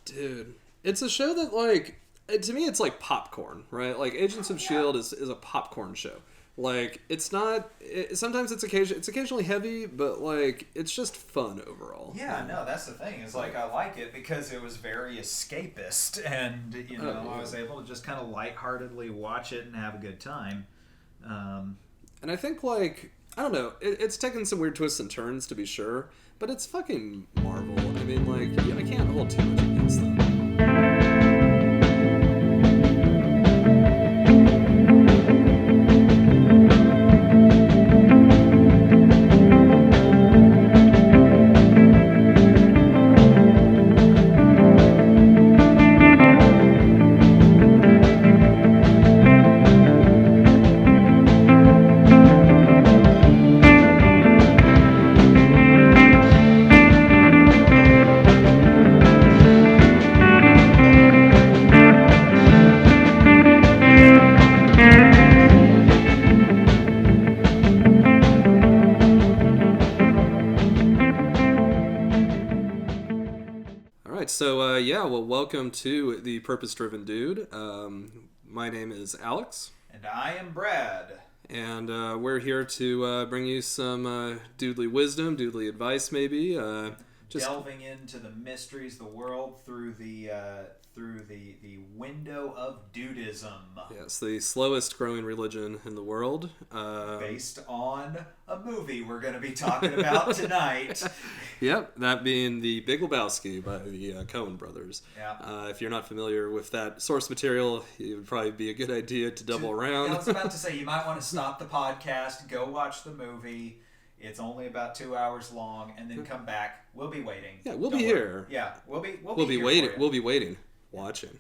Dude, it's a show that, like, to me, it's like popcorn, right? Like, Agents of S.H.I.E.L.D. is a popcorn show. Like, it's not... sometimes it's occasionally heavy, but, like, it's just fun overall. Yeah, no, that's the thing. Is like, I like it because it was very escapist, and, I was able to just kind of lightheartedly watch it and have a good time. And I think, like... I don't know. It's taken some weird twists and turns, to be sure, but it's fucking Marvel. I mean, like, I can't hold too much against them. Well, welcome to the Purpose Driven Dude. My name is Alex. And I am Brad. And we're here to bring you some doodly wisdom, doodly advice, maybe. Just delving into the mysteries of the world through the window of dudism. Yes, the slowest growing religion in the world. Based on a movie we're going to be talking about tonight. Yep, that being The Big Lebowski by the Coen brothers. Yeah. If you're not familiar with that source material, it would probably be a good idea to double around. I was about to say, you might want to stop the podcast, go watch the movie. It's only about 2 hours long, and then come back. We'll be waiting. Yeah, we'll be here. Yeah, we'll be waiting. We'll be waiting. Watching.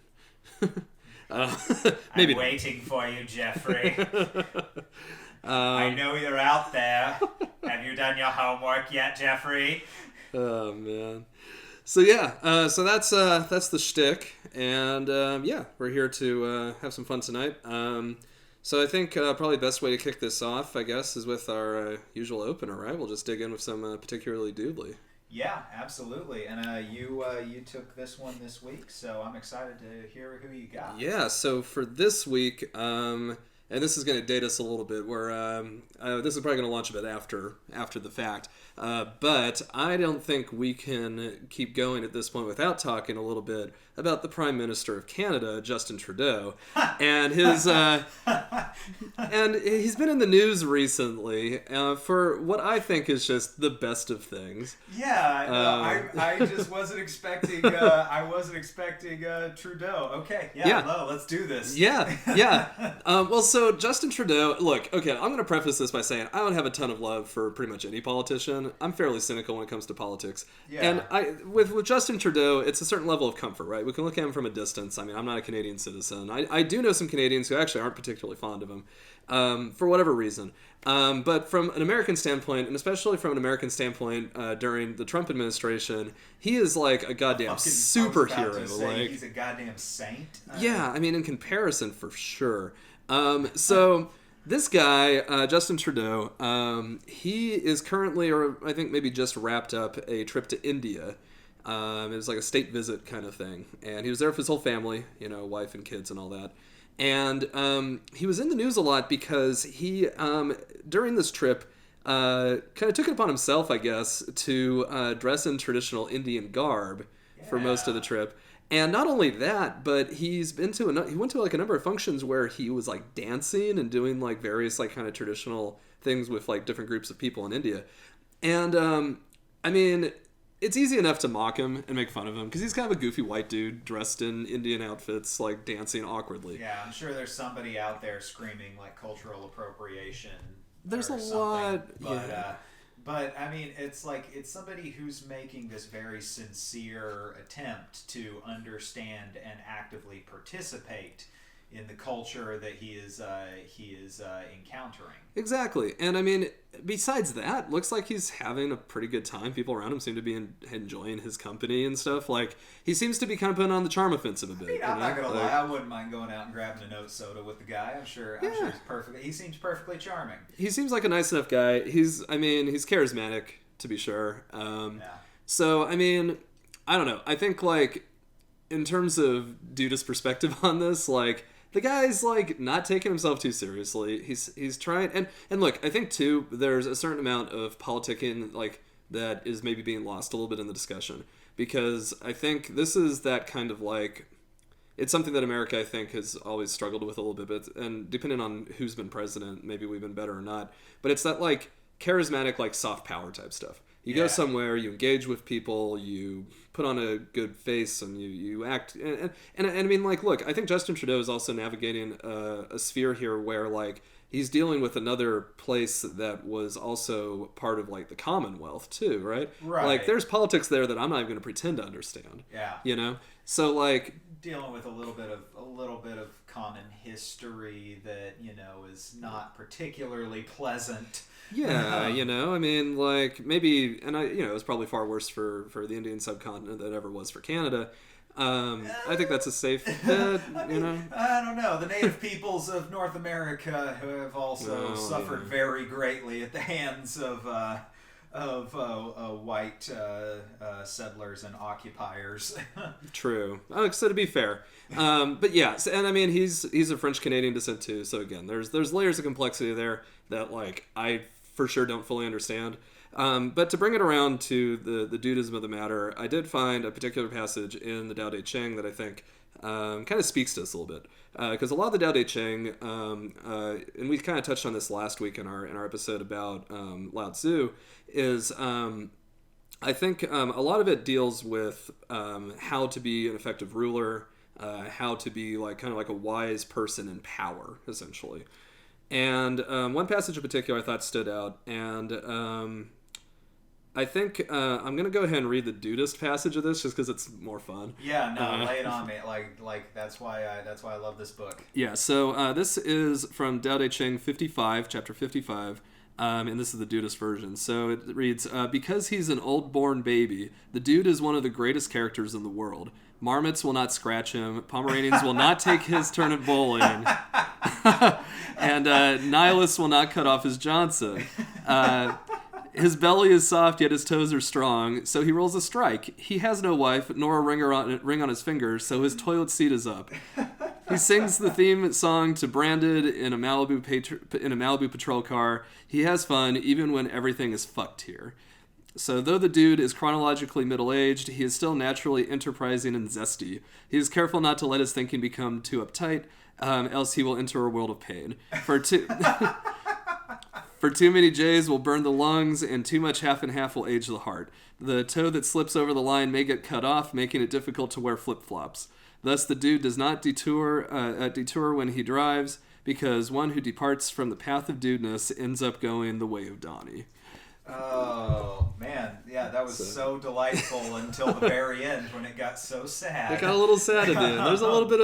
Maybe I'm waiting for you, Jeffrey. I know you're out there. Have you done your homework yet, Jeffrey? Oh man. So yeah, so that's the shtick, and we're here to have some fun tonight. So I think probably the best way to kick this off, I guess, is with our usual opener, right? We'll just dig in with some particularly doodly. Yeah, absolutely. And you took this one this week, so I'm excited to hear who you got. Yeah, so for this week, and this is going to date us a little bit, where this is probably going to launch a bit after the fact, but I don't think we can keep going at this point without talking a little bit about the Prime Minister of Canada, Justin Trudeau, and his and he's been in the news recently for what I think is just the best of things. Yeah, I just wasn't expecting. I wasn't expecting Trudeau. Okay, no, let's do this. Yeah. Well, so Justin Trudeau. Look, okay, I'm going to preface this by saying I don't have a ton of love for pretty much any politician. I'm fairly cynical when it comes to politics. Yeah. And with Justin Trudeau, it's a certain level of comfort, right? We can look at him from a distance. I mean, I'm not a Canadian citizen. I do know some Canadians who actually aren't particularly fond of him, for whatever reason. But from an American standpoint, and especially from an American standpoint during the Trump administration, he is like a goddamn superhero. He's a goddamn saint. Yeah, I mean, in comparison, for sure. So this guy, Justin Trudeau, he is currently, or I think maybe just wrapped up a trip to India. It was like a state visit kind of thing. And he was there with his whole family, wife and kids and all that. And he was in the news a lot because he, during this trip, kind of took it upon himself, I guess, to dress in traditional Indian garb for most of the trip. And not only that, but he went to like a number of functions where he was like dancing and doing like various like kind of traditional things with like different groups of people in India. And I mean, it's easy enough to mock him and make fun of him because he's kind of a goofy white dude dressed in Indian outfits, like dancing awkwardly. Yeah, I'm sure there's somebody out there screaming like cultural appropriation. There's a lot, But I mean, it's somebody who's making this very sincere attempt to understand and actively participate in the culture that he is encountering. Exactly. And I mean, besides that, looks like he's having a pretty good time. People around him seem to be enjoying his company and stuff. Like, he seems to be kind of putting on the charm offensive a bit. I mean, I'm not going to lie. I wouldn't mind going out and grabbing a note soda with the guy. I'm sure he's perfect. He seems perfectly charming. He seems like a nice enough guy. He's charismatic, to be sure. So, I mean, I don't know. I think, like, in terms of Duda's perspective on this, like, the guy's, like, not taking himself too seriously. He's trying, and look, I think, too, there's a certain amount of politicking, like, that is maybe being lost a little bit in the discussion. Because I think this is that kind of, like, it's something that America, I think, has always struggled with a little bit, and depending on who's been president, maybe we've been better or not. But it's that, like, charismatic, like, soft power type stuff. You go somewhere, you engage with people, you put on a good face, and you act. And I mean, like, look, I think Justin Trudeau is also navigating a sphere here where, like, he's dealing with another place that was also part of, like, the Commonwealth, too, right? Right. Like, there's politics there that I'm not even going to pretend to understand. Yeah. You know? So, like... Dealing with a little bit of common history that, you know, is not particularly pleasant. Yeah, you know, I mean, like, maybe, and it was probably far worse for the Indian subcontinent than it ever was for Canada. I think that's a safe bet, you know? I don't know. The native peoples of North America who have also suffered very greatly at the hands of white settlers and occupiers. True. So to be fair, but yeah, and I mean he's of French Canadian descent too. So again, there's layers of complexity there that, like, I for sure don't fully understand. But to bring it around to the dudism of the matter, I did find a particular passage in the Tao Te Ching that I think kind of speaks to us a little bit. Because a lot of the Tao Te Ching, and we kind of touched on this last week in our episode about Lao Tzu, is I think a lot of it deals with how to be an effective ruler, how to be, like, kind of like a wise person in power, essentially. And one passage in particular I thought stood out, and I think I'm going to go ahead and read the Dudist passage of this just because it's more fun. Yeah, no, lay it on me. Like that's why I love this book. Yeah, so this is from Tao Te Ching 55, chapter 55, and this is the Dudist version. So it reads, because he's an old-born baby, the dude is one of the greatest characters in the world. Marmots will not scratch him. Pomeranians will not take his turn at bowling. And nihilists will not cut off his Johnson. His belly is soft, yet his toes are strong, so he rolls a strike. He has no wife, nor a ring on his finger, so his toilet seat is up. He sings the theme song to Branded in a Malibu patrol car. He has fun, even when everything is fucked here. So though the dude is chronologically middle-aged, he is still naturally enterprising and zesty. He is careful not to let his thinking become too uptight, else he will enter a world of pain. For too many J's will burn the lungs, and too much half and half will age the heart. The toe that slips over the line may get cut off, making it difficult to wear flip-flops. Thus the dude does not detour when he drives, because one who departs from the path of dudeness ends up going the way of Donnie. Oh man, yeah, that was so delightful until the very end when it got so sad. It got a little sad at the end. There's a little bit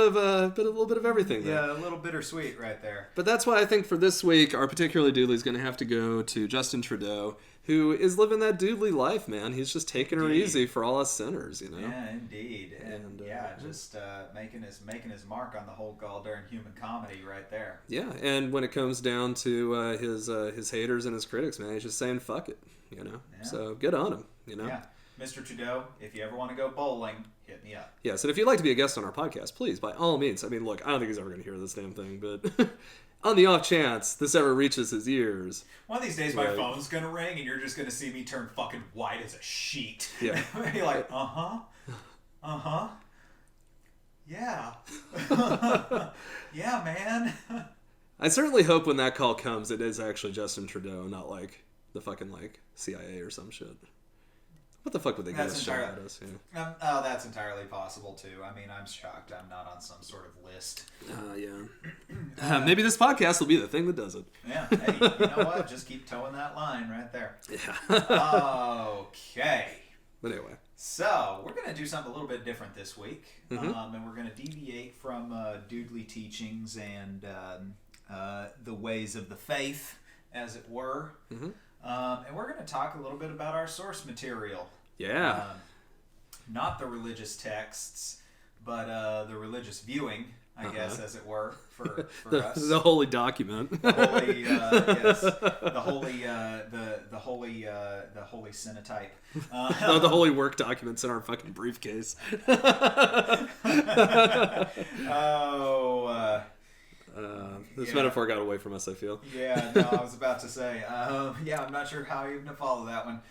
of everything there. Yeah, a little bittersweet right there. But that's why I think for this week, our particularly doodly is going to have to go to Justin Trudeau, who is living that doodly life, man. He's just taking her easy for all us sinners, you know. Yeah, indeed, and just making his mark on the whole gall-darn human comedy right there. Yeah, and when it comes down to his haters and his critics, man, he's just saying fuck it, you know. Yeah. So good on him, you know. Yeah, Mr. Trudeau, if you ever want to go bowling, hit me up. Yes, and if you'd like to be a guest on our podcast, please, by all means. I mean, look, I don't think he's ever going to hear this damn thing, but on the off chance this ever reaches his ears. One of these days my phone's going to ring and you're just going to see me turn fucking white as a sheet. Yeah. You're like, yeah. Yeah, man. I certainly hope when that call comes it is actually Justin Trudeau, not like the fucking like CIA or some shit. What the fuck would they give a shit at us? Yeah. Oh, that's entirely possible too. I mean, I'm shocked I'm not on some sort of list. Yeah. Maybe this podcast will be the thing that does it. Yeah. Hey, you know what? Just keep towing that line right there. Yeah. Okay. But anyway. So, we're going to do something a little bit different this week. Mm-hmm. And we're going to deviate from doodly teachings and the ways of the faith, as it were. Mm-hmm. And we're going to talk a little bit about our source material. Yeah. Not the religious texts, but the religious viewing, I guess, as it were, for us. The holy document. The holy, yes, the holy cenotype. The holy work documents in our fucking briefcase. Oh, this yeah. metaphor got away from us, I feel. Yeah, no, I was about to say. Yeah, I'm not sure how even to follow that one.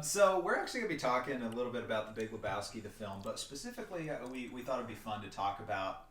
So we're actually going to be talking a little bit about The Big Lebowski, the film, but specifically, we thought it'd be fun to talk about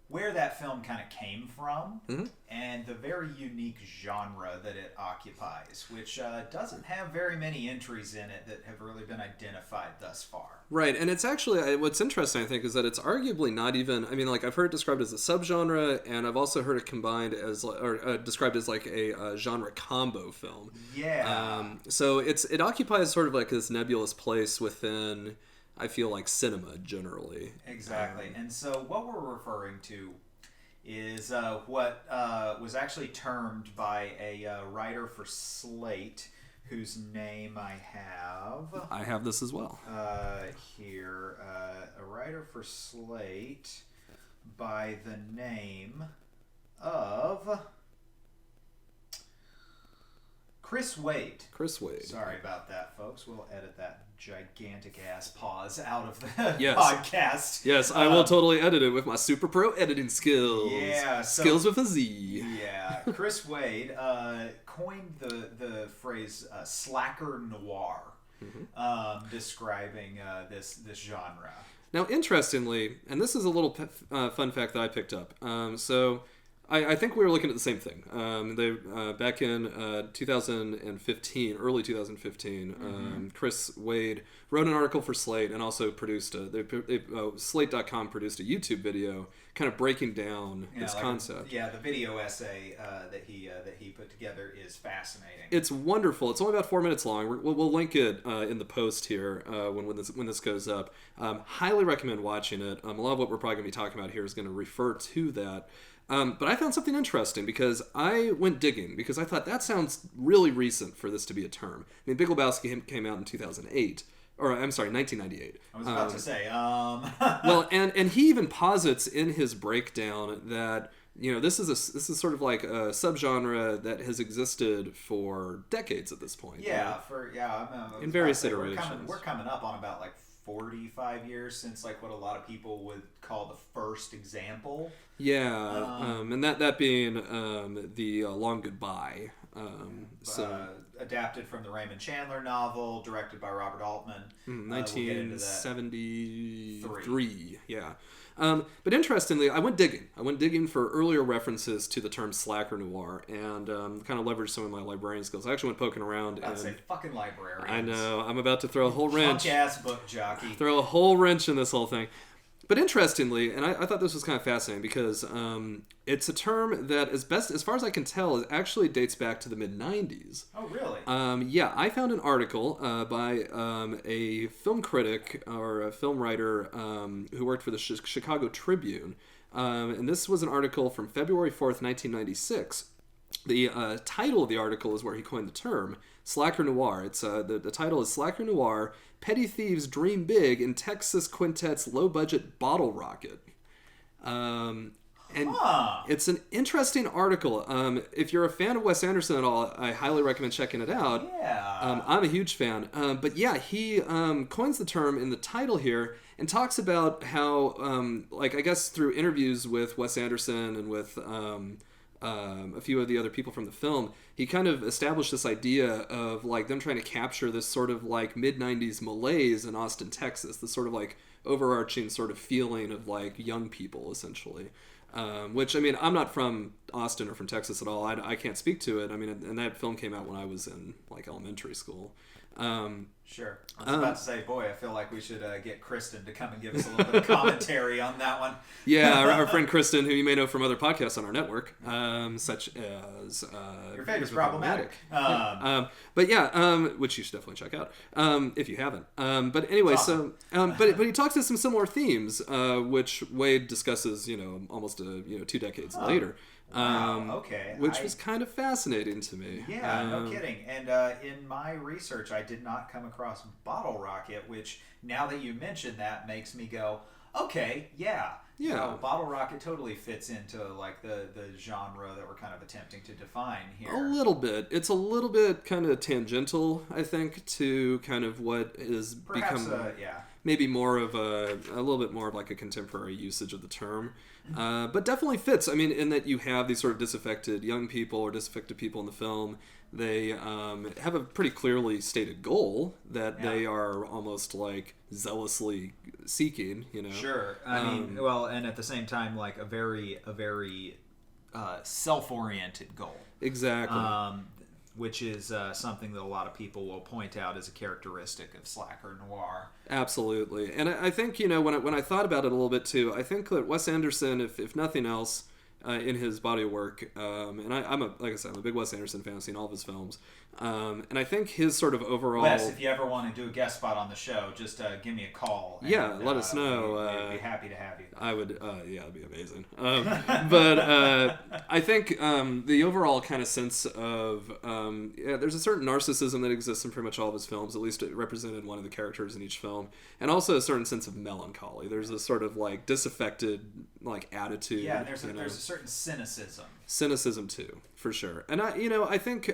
where that film kind of came from and the very unique genre that it occupies, which doesn't have very many entries in it that have really been identified thus far. Right, and it's actually, what's interesting, I think, is that it's arguably not even, I mean, like, I've heard it described as a subgenre, and I've also heard it combined as, or described as, like, a genre combo film. Yeah. So it occupies sort of, like, this nebulous place within, I feel like, cinema, generally. Exactly. And so what we're referring to is what was actually termed by a writer for Slate, whose name I have. I have this as well. Here. A writer for Slate by the name of Chris Wade. Chris Wade. Sorry about that, folks. We'll edit that gigantic ass pause out of the Yes. podcast. Yes, I will totally edit it with my super pro editing skills. Yeah, skills with a Z. Yeah, Chris Wade coined the phrase slacker noir, describing this genre. Now, interestingly, and this is a little fun fact that I picked up. So, I think we were looking at the same thing. Back in 2015, early 2015, Chris Wade wrote an article for Slate and also produced Slate.com produced a YouTube video kind of breaking down this concept. The video essay that he put together is fascinating. It's wonderful. It's only about 4 minutes long. We'll link it in the post here when this goes up. Highly recommend watching it. A lot of what we're probably going to be talking about here is going to refer to that. But I found something interesting because I went digging because I thought that sounds really recent for this to be a term. I mean, Big Lebowski came out in 2008. Or, I'm sorry, 1998. I was about to say. Well, and he even posits in his breakdown that, you know, this is sort of like a subgenre that has existed for decades at this point. Yeah, in various iterations. We're coming up on about like 45 years since like what a lot of people would call the first example. Yeah, and that being the Long Goodbye. Adapted from the Raymond Chandler novel, directed by Robert Altman. 1973. Yeah. But interestingly, I went digging for earlier references to the term slacker noir and kind of leveraged some of my librarian skills. I actually went poking around. I'd say fucking librarians. I know. I'm about to throw a whole wrench. Punk-ass book jockey. Throw a whole wrench in this whole thing. But interestingly, and I thought this was kind of fascinating because it's a term that, as far as I can tell, it actually dates back to the mid-90s. Oh, really? Yeah, I found an article by a film critic or a film writer who worked for the Chicago Tribune. And this was an article from February 4th, 1996. The title of the article is where he coined the term, Slacker Noir. It's the title is Slacker Noir, Petty Thieves Dream Big in Texas Quintet's Low-Budget Bottle Rocket. And it's an interesting article. If you're a fan of Wes Anderson at all, I highly recommend checking it out. Yeah. I'm a huge fan. But yeah, he coins the term in the title here and talks about how, I guess through interviews with Wes Anderson and with a few of the other people from the film, he kind of established this idea of like them trying to capture this sort of like mid-90s malaise in Austin, Texas, this sort of like overarching sort of feeling of like young people essentially. Which, I mean, I'm not from Austin or from Texas at all. I can't speak to it. I mean, and that film came out when I was in like elementary school. Sure. I was about to say, boy, I feel like we should get Kristen to come and give us a little bit of commentary on that one. Yeah, our friend Kristen, who you may know from other podcasts on our network, such as Your Favorite's Problematic. But yeah, which you should definitely check out if you haven't. But anyway, awesome. but he talks to some similar themes, which Wade discusses, almost 2 decades later. Wow, okay. Which was kind of fascinating to me. Yeah, no kidding. And in my research, I did not come across Bottle Rocket, which now that you mention that makes me go, Okay, yeah. Yeah. Bottle Rocket totally fits into like the genre that we're kind of attempting to define here. A little bit. It's a little bit kind of tangential, I think, to kind of what is Perhaps, become yeah. maybe more of a little bit more of like a contemporary usage of the term. But definitely fits. I mean, in that you have these sort of disaffected young people or disaffected people in the film. They have a pretty clearly stated goal that they are almost like zealously seeking, you know. Sure. I mean, well, and at the same time, like a very self-oriented goal. Exactly. Which is something that a lot of people will point out as a characteristic of slacker noir. Absolutely. And I think, you know, when I thought about it a little bit too, I think that Wes Anderson, if nothing else, in his body of work, and like I said, I'm a big Wes Anderson fan. I've seen all of his films, and I think his sort of overall. Wes, if you ever want to do a guest spot on the show, just give me a call. And, let us know. We'd be happy to have you. I would, yeah, it'd be amazing. But I think the overall kind of sense of, there's a certain narcissism that exists in pretty much all of his films, at least it represented one of the characters in each film, and also a certain sense of melancholy. There's a sort of like disaffected like attitude. Yeah, there's a certain cynicism. Cynicism too, for sure. And I think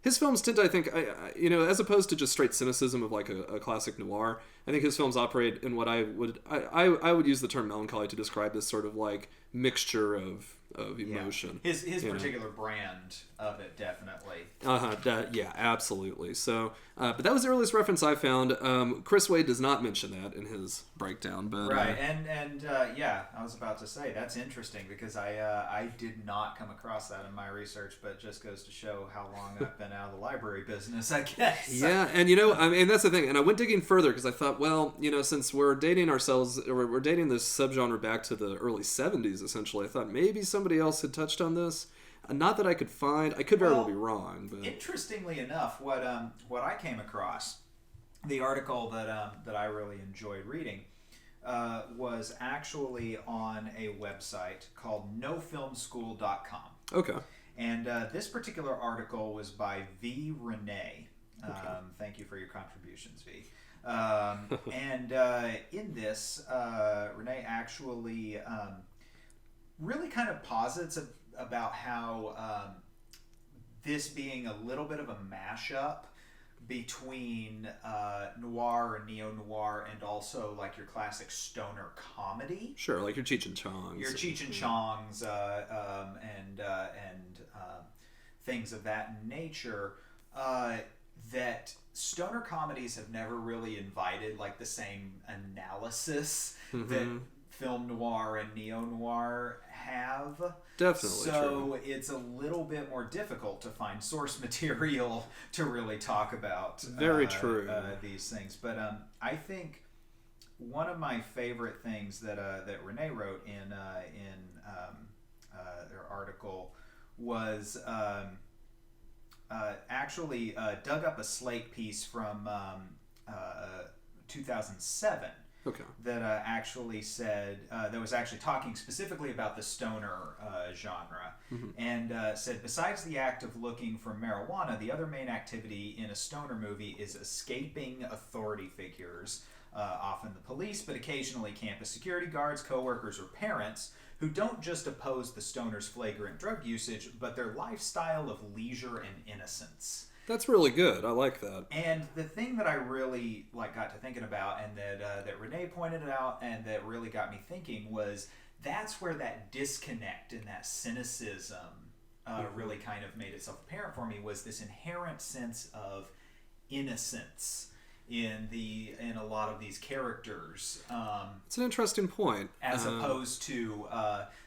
his films tend to, I think, as opposed to just straight cynicism of like a classic noir, I think his films operate in what I would use the term melancholy to describe this sort of like mixture of emotion. Yeah. His particular brand of it, definitely. Yeah, absolutely. So, but that was the earliest reference I found. Chris Wade does not mention that in his breakdown, but right. And yeah, I was about to say that's interesting because I did not come across that in my research, but it just goes to show how long I've been out of the library business, I guess. Yeah, and I mean that's the thing. And I went digging further because I thought, well, since we're dating ourselves, or we're dating this subgenre back to the early '70s, essentially, I thought maybe somebody else had touched on this. Not that I could find. I could very well be wrong. But interestingly enough, what I came across, the article that I really enjoyed reading, was actually on a website called nofilmschool.com. Okay. And this particular article was by V. Renee. Okay. Thank you for your contributions, V. And in this, Renee actually really kind of posits about how this being a little bit of a mashup between noir and neo-noir and also like your classic stoner comedy. Sure, like your Cheech and Chongs. Your Cheech and Chongs and things of that nature. That stoner comedies have never really invited like the same analysis that film noir and neo-noir have. Definitely so true. It's a little bit more difficult to find source material to really talk about very true these things. But I think one of my favorite things that Renee wrote in their article was actually dug up a Slate piece from 2007. Okay. That actually said that was actually talking specifically about the stoner genre, and said besides the act of looking for marijuana, the other main activity in a stoner movie is escaping authority figures, often the police, but occasionally campus security guards, coworkers, or parents who don't just oppose the stoner's flagrant drug usage, but their lifestyle of leisure and innocence. That's really good. I like that. And the thing that I really got to thinking about, and that Renee pointed out, and that really got me thinking was that's where that disconnect and that cynicism really kind of made itself apparent for me, was this inherent sense of innocence in a lot of these characters. It's an interesting point. As opposed to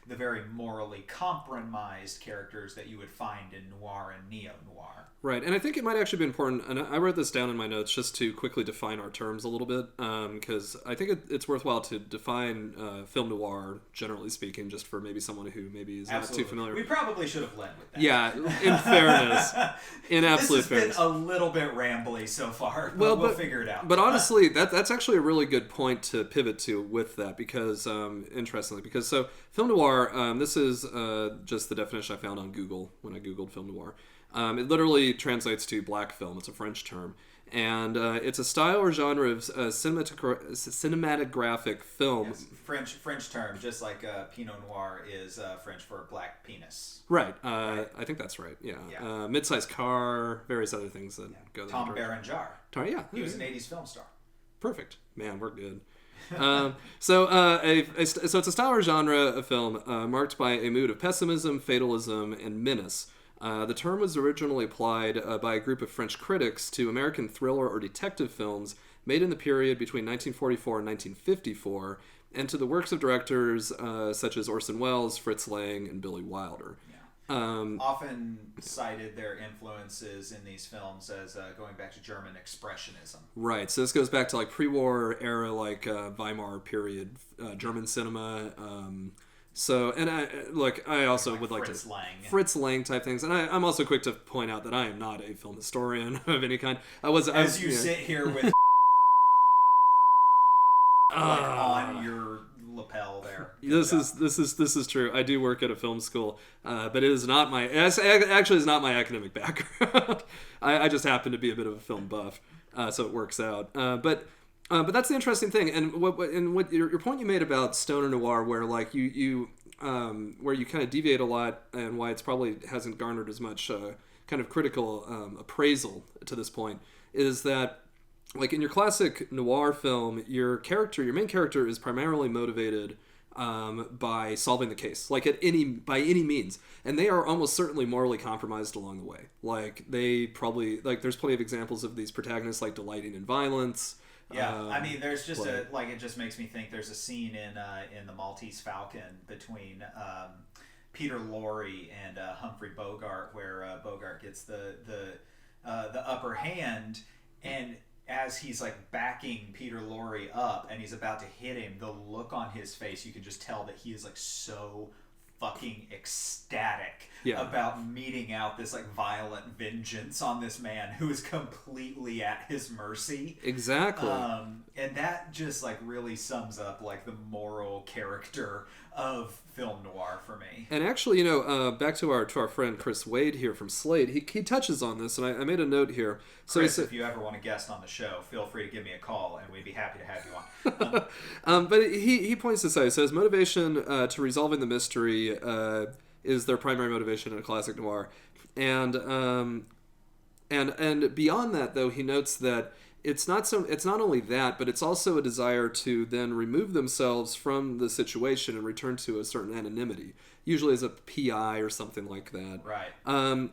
the very morally compromised characters that you would find in noir and neo-noir. Right, and I think it might actually be important, and I wrote this down in my notes just to quickly define our terms a little bit, because I think it's worthwhile to define film noir, generally speaking, just for maybe someone who maybe is not too familiar. We probably should have led with that. Yeah, in fairness. In absolute fairness. This has been a little bit rambly so far, but we'll figure it out. But honestly, that's actually a really good point to pivot to with that, because, interestingly, because so film noir, this is just the definition I found on Google when I Googled film noir. It literally translates to black film. It's a French term. And it's a style or genre of cinematographic film. Yes. French term, just like Pinot Noir is French for black penis. Right. I think that's right. Yeah. Mid-sized car, various other things that go. Tom Berenger. Yeah. He was an '80s film star. Perfect. Man, we're good. So it's a style or genre of film marked by a mood of pessimism, fatalism, and menace. The term was originally applied by a group of French critics to American thriller or detective films made in the period between 1944 and 1954, and to the works of directors such as Orson Welles, Fritz Lang, and Billy Wilder. Often cited their influences in these films as going back to German Expressionism. Right, so this goes back to like pre-war era, like Weimar period German cinema. So, and I also like would like Fritz Lang. Fritz Lang type things, and I'm also quick to point out that I am not a film historian of any kind. As you sit here with on your lapel there. This is true. I do work at a film school, but it is not my actually is not my academic background. I just happen to be a bit of a film buff, so it works out. But that's the interesting thing, and what your point you made about stoner noir, where like you where you kind of deviate a lot, and why it's probably hasn't garnered as much kind of critical appraisal to this point, is that like in your classic noir film, your main character is primarily motivated by solving the case, like by any means, and they are almost certainly morally compromised along the way. Like they probably there's plenty of examples of these protagonists like delighting in violence. Yeah, I mean, there's just it just makes me think. There's a scene in the Maltese Falcon between Peter Lorre and Humphrey Bogart, where Bogart gets the upper hand, and as he's like backing Peter Lorre up and he's about to hit him, the look on his face, you can just tell that he is like so fucking ecstatic about meting out this like violent vengeance on this man who is completely at his mercy. Exactly. And that just like really sums up like the moral character of film noir for me. And actually, back to our friend Chris Wade here from Slate, he touches on this, and I made a note here. So Chris, if you ever want to guest on the show, feel free to give me a call, and we'd be happy to have you on. But he points this out. He says motivation to resolving the mystery is their primary motivation in a classic noir, and beyond that, though, he notes that it's not only that, but it's also a desire to then remove themselves from the situation and return to a certain anonymity, usually as a PI or something like that. Right.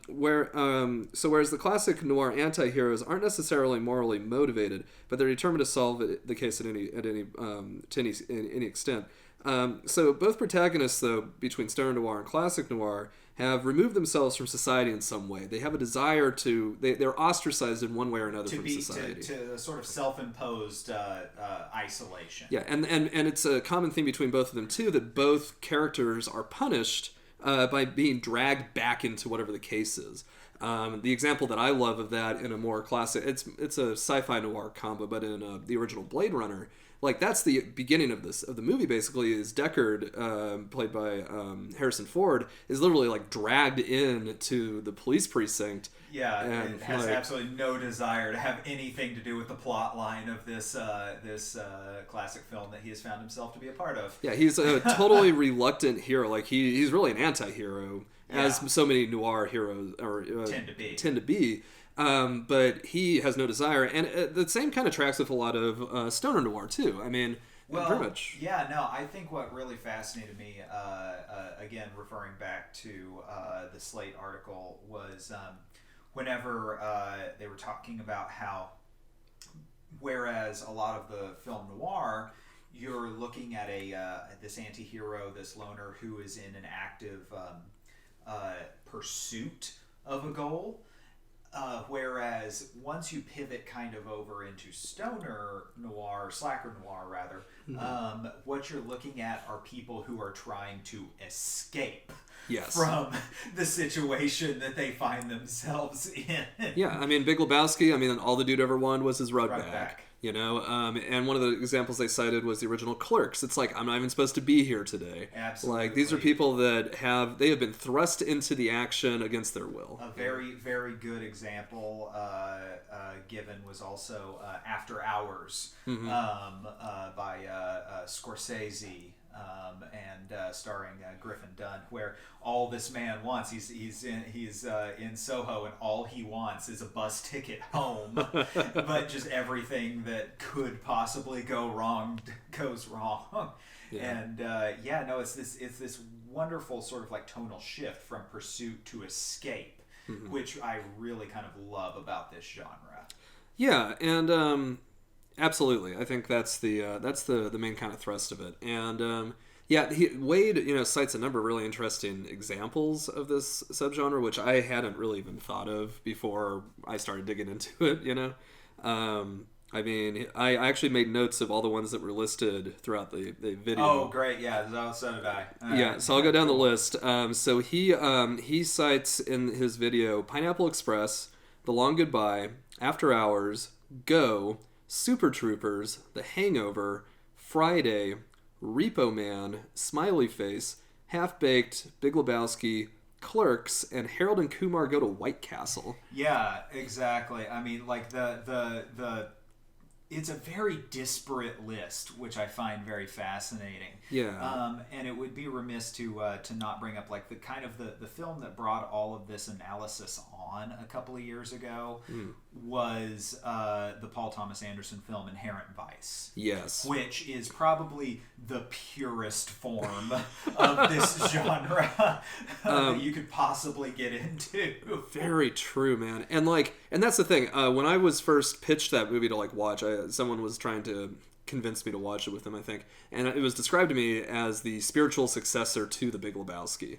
Whereas the classic noir anti-heroes aren't necessarily morally motivated, but they're determined to solve the case to any extent. So both protagonists, though, between stoner noir and classic noir, have removed themselves from society in some way. They have a desire they're ostracized in one way or another from society. To sort of self-imposed isolation. Yeah, and it's a common theme between both of them, too, that both characters are punished by being dragged back into whatever the case is. The example that I love of that in a more classic, it's a sci-fi noir combo, but in the original Blade Runner, like that's the beginning of the movie. Basically, is Deckard, played by Harrison Ford, is literally like dragged in to the police precinct. Yeah, and has absolutely no desire to have anything to do with the plot line of this classic film that he has found himself to be a part of. Yeah, he's a totally reluctant hero. Like he's really an anti-hero, as so many noir heroes tend to be. But he has no desire, and the same kind of tracks with a lot of stoner noir too. I mean, very much. Yeah, no, I think what really fascinated me, again referring back to the Slate article, was whenever they were talking about how, whereas a lot of the film noir, you're looking at this anti-hero, this loner who is in an active pursuit of a goal. Whereas once you pivot kind of over into stoner noir, slacker noir rather, what you're looking at are people who are trying to escape from the situation that they find themselves in. Yeah, I mean, Big Lebowski, all the dude ever wanted was his rug bag. You know, and one of the examples they cited was the original Clerks. It's like, I'm not even supposed to be here today. Absolutely. Like, these are people that have been thrust into the action against their will. A very, very good example given was also After Hours by Scorsese. And starring Griffin Dunn, where all this man wants, he's in Soho, and all he wants is a bus ticket home, but just everything that could possibly go wrong goes wrong. Yeah. And it's this wonderful sort of like tonal shift from pursuit to escape, which I really kind of love about this genre. Yeah, and absolutely, I think that's the main kind of thrust of it. And Wade, cites a number of really interesting examples of this subgenre, which I hadn't really even thought of before I started digging into it. I mean, I actually made notes of all the ones that were listed throughout the video. Oh, great! Yeah, so did I. So I'll go down the list. So he cites in his video Pineapple Express, The Long Goodbye, After Hours, Go, Super Troopers, The Hangover, Friday, Repo Man, Smiley Face, Half Baked, Big Lebowski, Clerks, and Harold and Kumar Go to White Castle. Yeah, exactly. I mean, like the it's a very disparate list, which I find very fascinating. Yeah. And it would be remiss to not bring up like the kind of the film that brought all of this analysis on a couple of years ago was the Paul Thomas Anderson film Inherent Vice. Yes. Which is probably the purest form of this genre that you could possibly get into. Very true, man. And that's the thing. When I was first pitched that movie to watch, someone was trying to convince me to watch it with them, I think, and it was described to me as the spiritual successor to The Big Lebowski,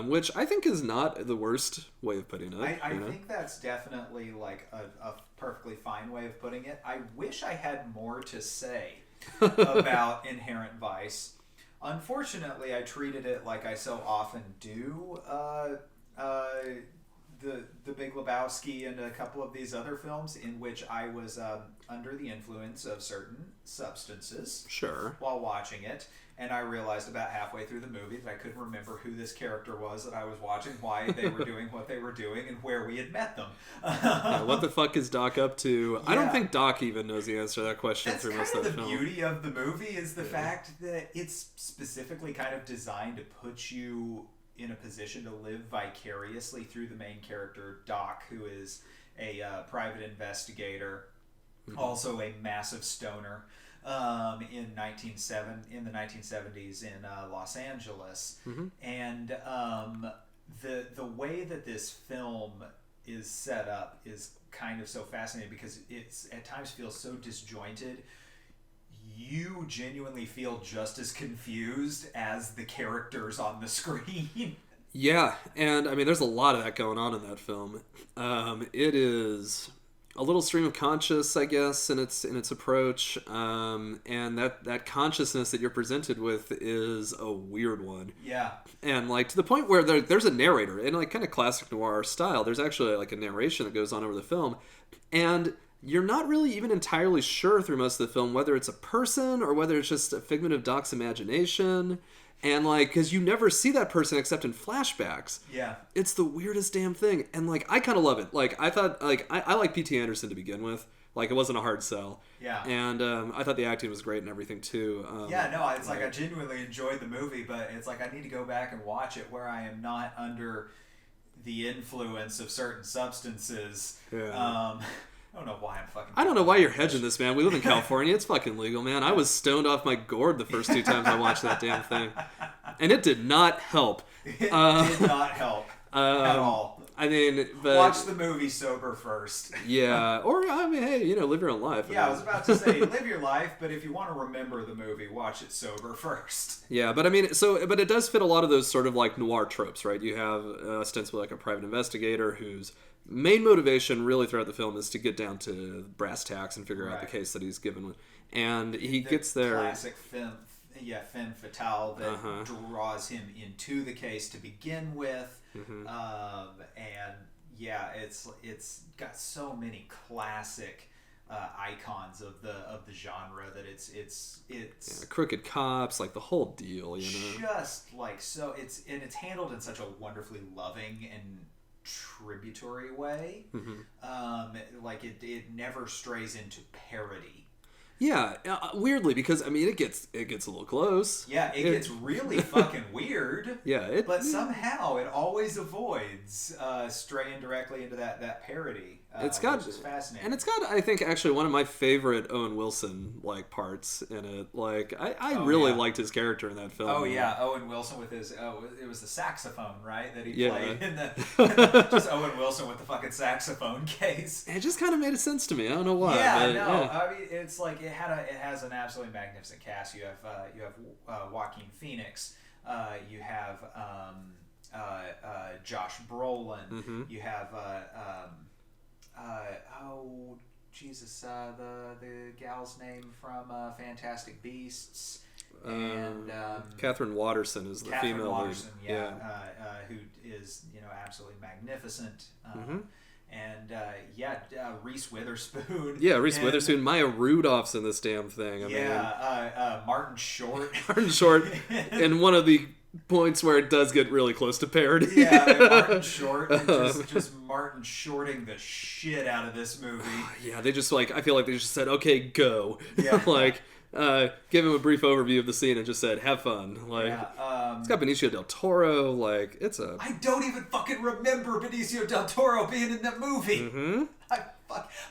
which I think is not the worst way of putting it. I think that's definitely like a perfectly fine way of putting it. I wish I had more to say about Inherent Vice. Unfortunately, I treated it like I so often do the Big Lebowski and a couple of these other films in which I was under the influence of certain substances while watching it, and I realized about halfway through the movie that I couldn't remember who this character was that I was watching, why they were doing what they were doing, and where we had met them. What the fuck is Doc up to? Yeah. I don't think Doc even knows the answer to that question through most of the film. The beauty of the movie is the fact that it's specifically kind of designed to put you in a position to live vicariously through the main character, Doc, who is a private investigator, also a massive stoner, in the 1970s in Los Angeles. And the way that this film is set up is kind of so fascinating because it's at times feels so disjointed. You genuinely feel just as confused as the characters on the screen. Yeah, and I mean, there's a lot of that going on in that film. It is a little stream of conscious, I guess, in its approach, and that consciousness that you're presented with is a weird one. Yeah, and to the point where there's a narrator in kind of classic noir style. There's actually a narration that goes on over the film, and you're not really even entirely sure through most of the film whether it's a person or whether it's just a figment of Doc's imagination. And because you never see that person except in flashbacks. Yeah. It's the weirdest damn thing. And I kind of love it. I thought, I like P.T. Anderson to begin with. It wasn't a hard sell. Yeah. And I thought the acting was great and everything too. It's I genuinely enjoyed the movie, but it's I need to go back and watch it where I am not under the influence of certain substances. Yeah. I don't know why I'm fucking... I don't know why you're hedging this, man. We live in California. It's fucking legal, man. I was stoned off my gourd the first 2 times I watched that damn thing. And it did not help. It did not help at all. I mean, but... Watch the movie sober first. Yeah. Or, I mean, hey, live your own life. Yeah, I was about to say, live your life, but if you want to remember the movie, watch it sober first. Yeah, but I mean, but it does fit a lot of those sort of noir tropes, right? You have ostensibly a private investigator whose main motivation really throughout the film is to get down to brass tacks and figure out the case that he's given. And he gets there... Classic femme fatale that draws him into the case to begin with. And yeah, it's got so many classic icons of the genre. That it's Crooked Cops, like the whole deal, you know. Just like so, it's handled in such a wonderfully loving and tributary way. Like it never strays into parody. Yeah, weirdly, because I mean it gets a little close. Yeah, it gets really fucking weird. Yeah, but somehow it always avoids straying directly into that parody. It's got, which is fascinating, and it's got, I think, actually one of my favorite Owen Wilson like parts in it. Like I really liked his character in that film. Oh yeah, Owen Wilson with his it was the saxophone, right, that he played in the just Owen Wilson with the fucking saxophone case. It just kind of made sense to me. I don't know why. Yeah, but, no, yeah. I mean it has an absolutely magnificent cast. You have Joaquin Phoenix. You have Josh Brolin. You have oh Jesus, the gal's name from Fantastic Beasts, and Catherine Watterson is the female Watterson, lead. Who is absolutely magnificent. And Reese Witherspoon. Yeah, Reese Witherspoon. Maya Rudolph's in this damn thing. I mean, Martin Short. Martin Short, and one of the points where it does get really close to parody. Yeah, Martin Short, just Martin Shorting the shit out of this movie. Yeah, they just I feel like they just said, okay, go. Yeah. Give him a brief overview of the scene and just said, have fun. It's got Benicio del Toro. I don't even fucking remember Benicio del Toro being in that movie. Mm-hmm.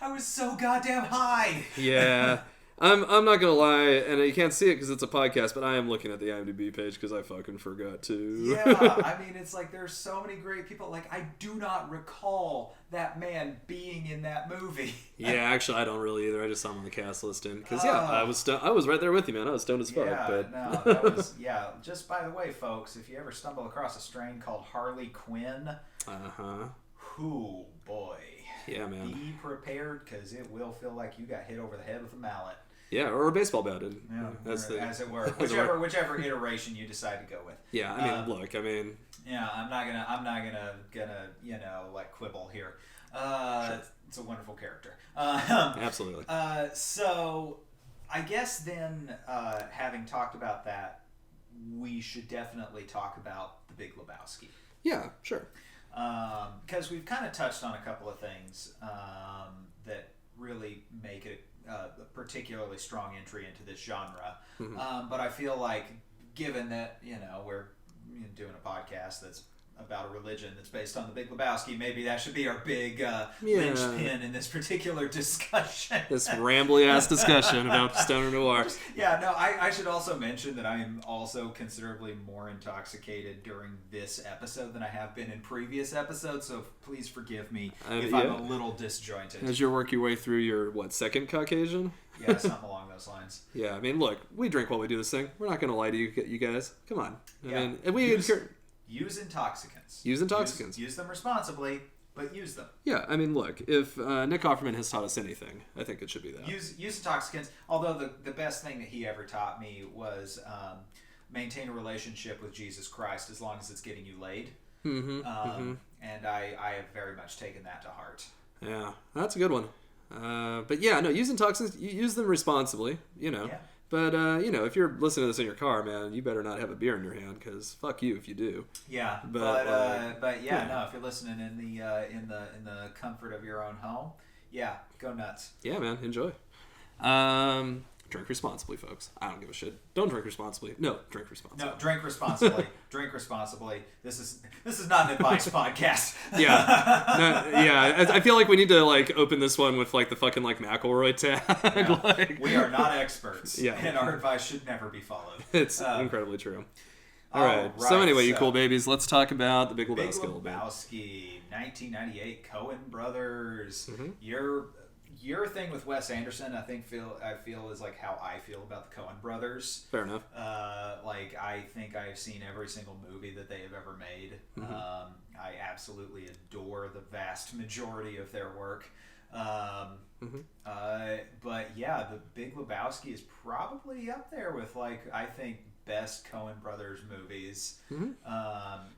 I was so goddamn high. Yeah. I'm not gonna lie, and you can't see it because it's a podcast, but I am looking at the IMDb page because I fucking forgot to. Yeah, I mean, it's like there's so many great people. Like, I do not recall that man being in that movie. Yeah, actually, I don't really either. I just saw him on the cast listing because I was right there with you, man. I was stoned as fuck. Yeah, but... no, that was Just by the way, folks, if you ever stumble across a strain called Harley Quinn, whoo boy, yeah, man, be prepared because it will feel like you got hit over the head with a mallet. Yeah, or a baseball bat. As it were, whichever iteration you decide to go with. Yeah, I mean, look, yeah, I'm not gonna like quibble here. Sure. It's a wonderful character. Absolutely. So, I guess then, having talked about that, we should definitely talk about The Big Lebowski. Yeah, sure. Because we've kind of touched on a couple of things that really make it a particularly strong entry into this genre. Mm-hmm. But I feel like, given that we're doing a podcast that's about a religion that's based on The Big Lebowski, maybe that should be our big linchpin in this particular discussion. This rambly ass discussion about stoner noir. I should also mention that I am also considerably more intoxicated during this episode than I have been in previous episodes, so please forgive me if I'm a little disjointed. As you work your way through your, second Caucasian? Yeah, something along those lines. Yeah, I mean, look, we drink while we do this thing. We're not going to lie to you guys. Come on. Use intoxicants. Use intoxicants. Use them responsibly, but use them. Yeah, I mean, look, if Nick Offerman has taught us anything, I think it should be that. Use intoxicants, although the best thing that he ever taught me was maintain a relationship with Jesus Christ as long as it's getting you laid. Mm-hmm. And I have very much taken that to heart. Yeah, that's a good one. But yeah, no, use intoxicants, use them responsibly, Yeah. But, if you're listening to this in your car, man, you better not have a beer in your hand, because fuck you if you do. Yeah, but if you're listening in the comfort of your own home, go nuts. Yeah, man, enjoy. Drink responsibly, folks. I don't give a shit. Don't drink responsibly. No, drink responsibly. No, drink responsibly. Drink responsibly. This is not an advice podcast. I feel like we need to open this one with the fucking McElroy tag. Yeah. We are not experts. Yeah. And our advice should never be followed. It's incredibly true. All right. So anyway, you cool babies, let's talk about The Big Lebowski a little bit. 1998, Coen Brothers. Mm-hmm. Your thing with Wes Anderson, I feel is how I feel about the Coen Brothers. Fair enough. I think I've seen every single movie that they have ever made. Mm-hmm. I absolutely adore the vast majority of their work. But yeah, The Big Lebowski is probably up there with I think best Coen Brothers movies.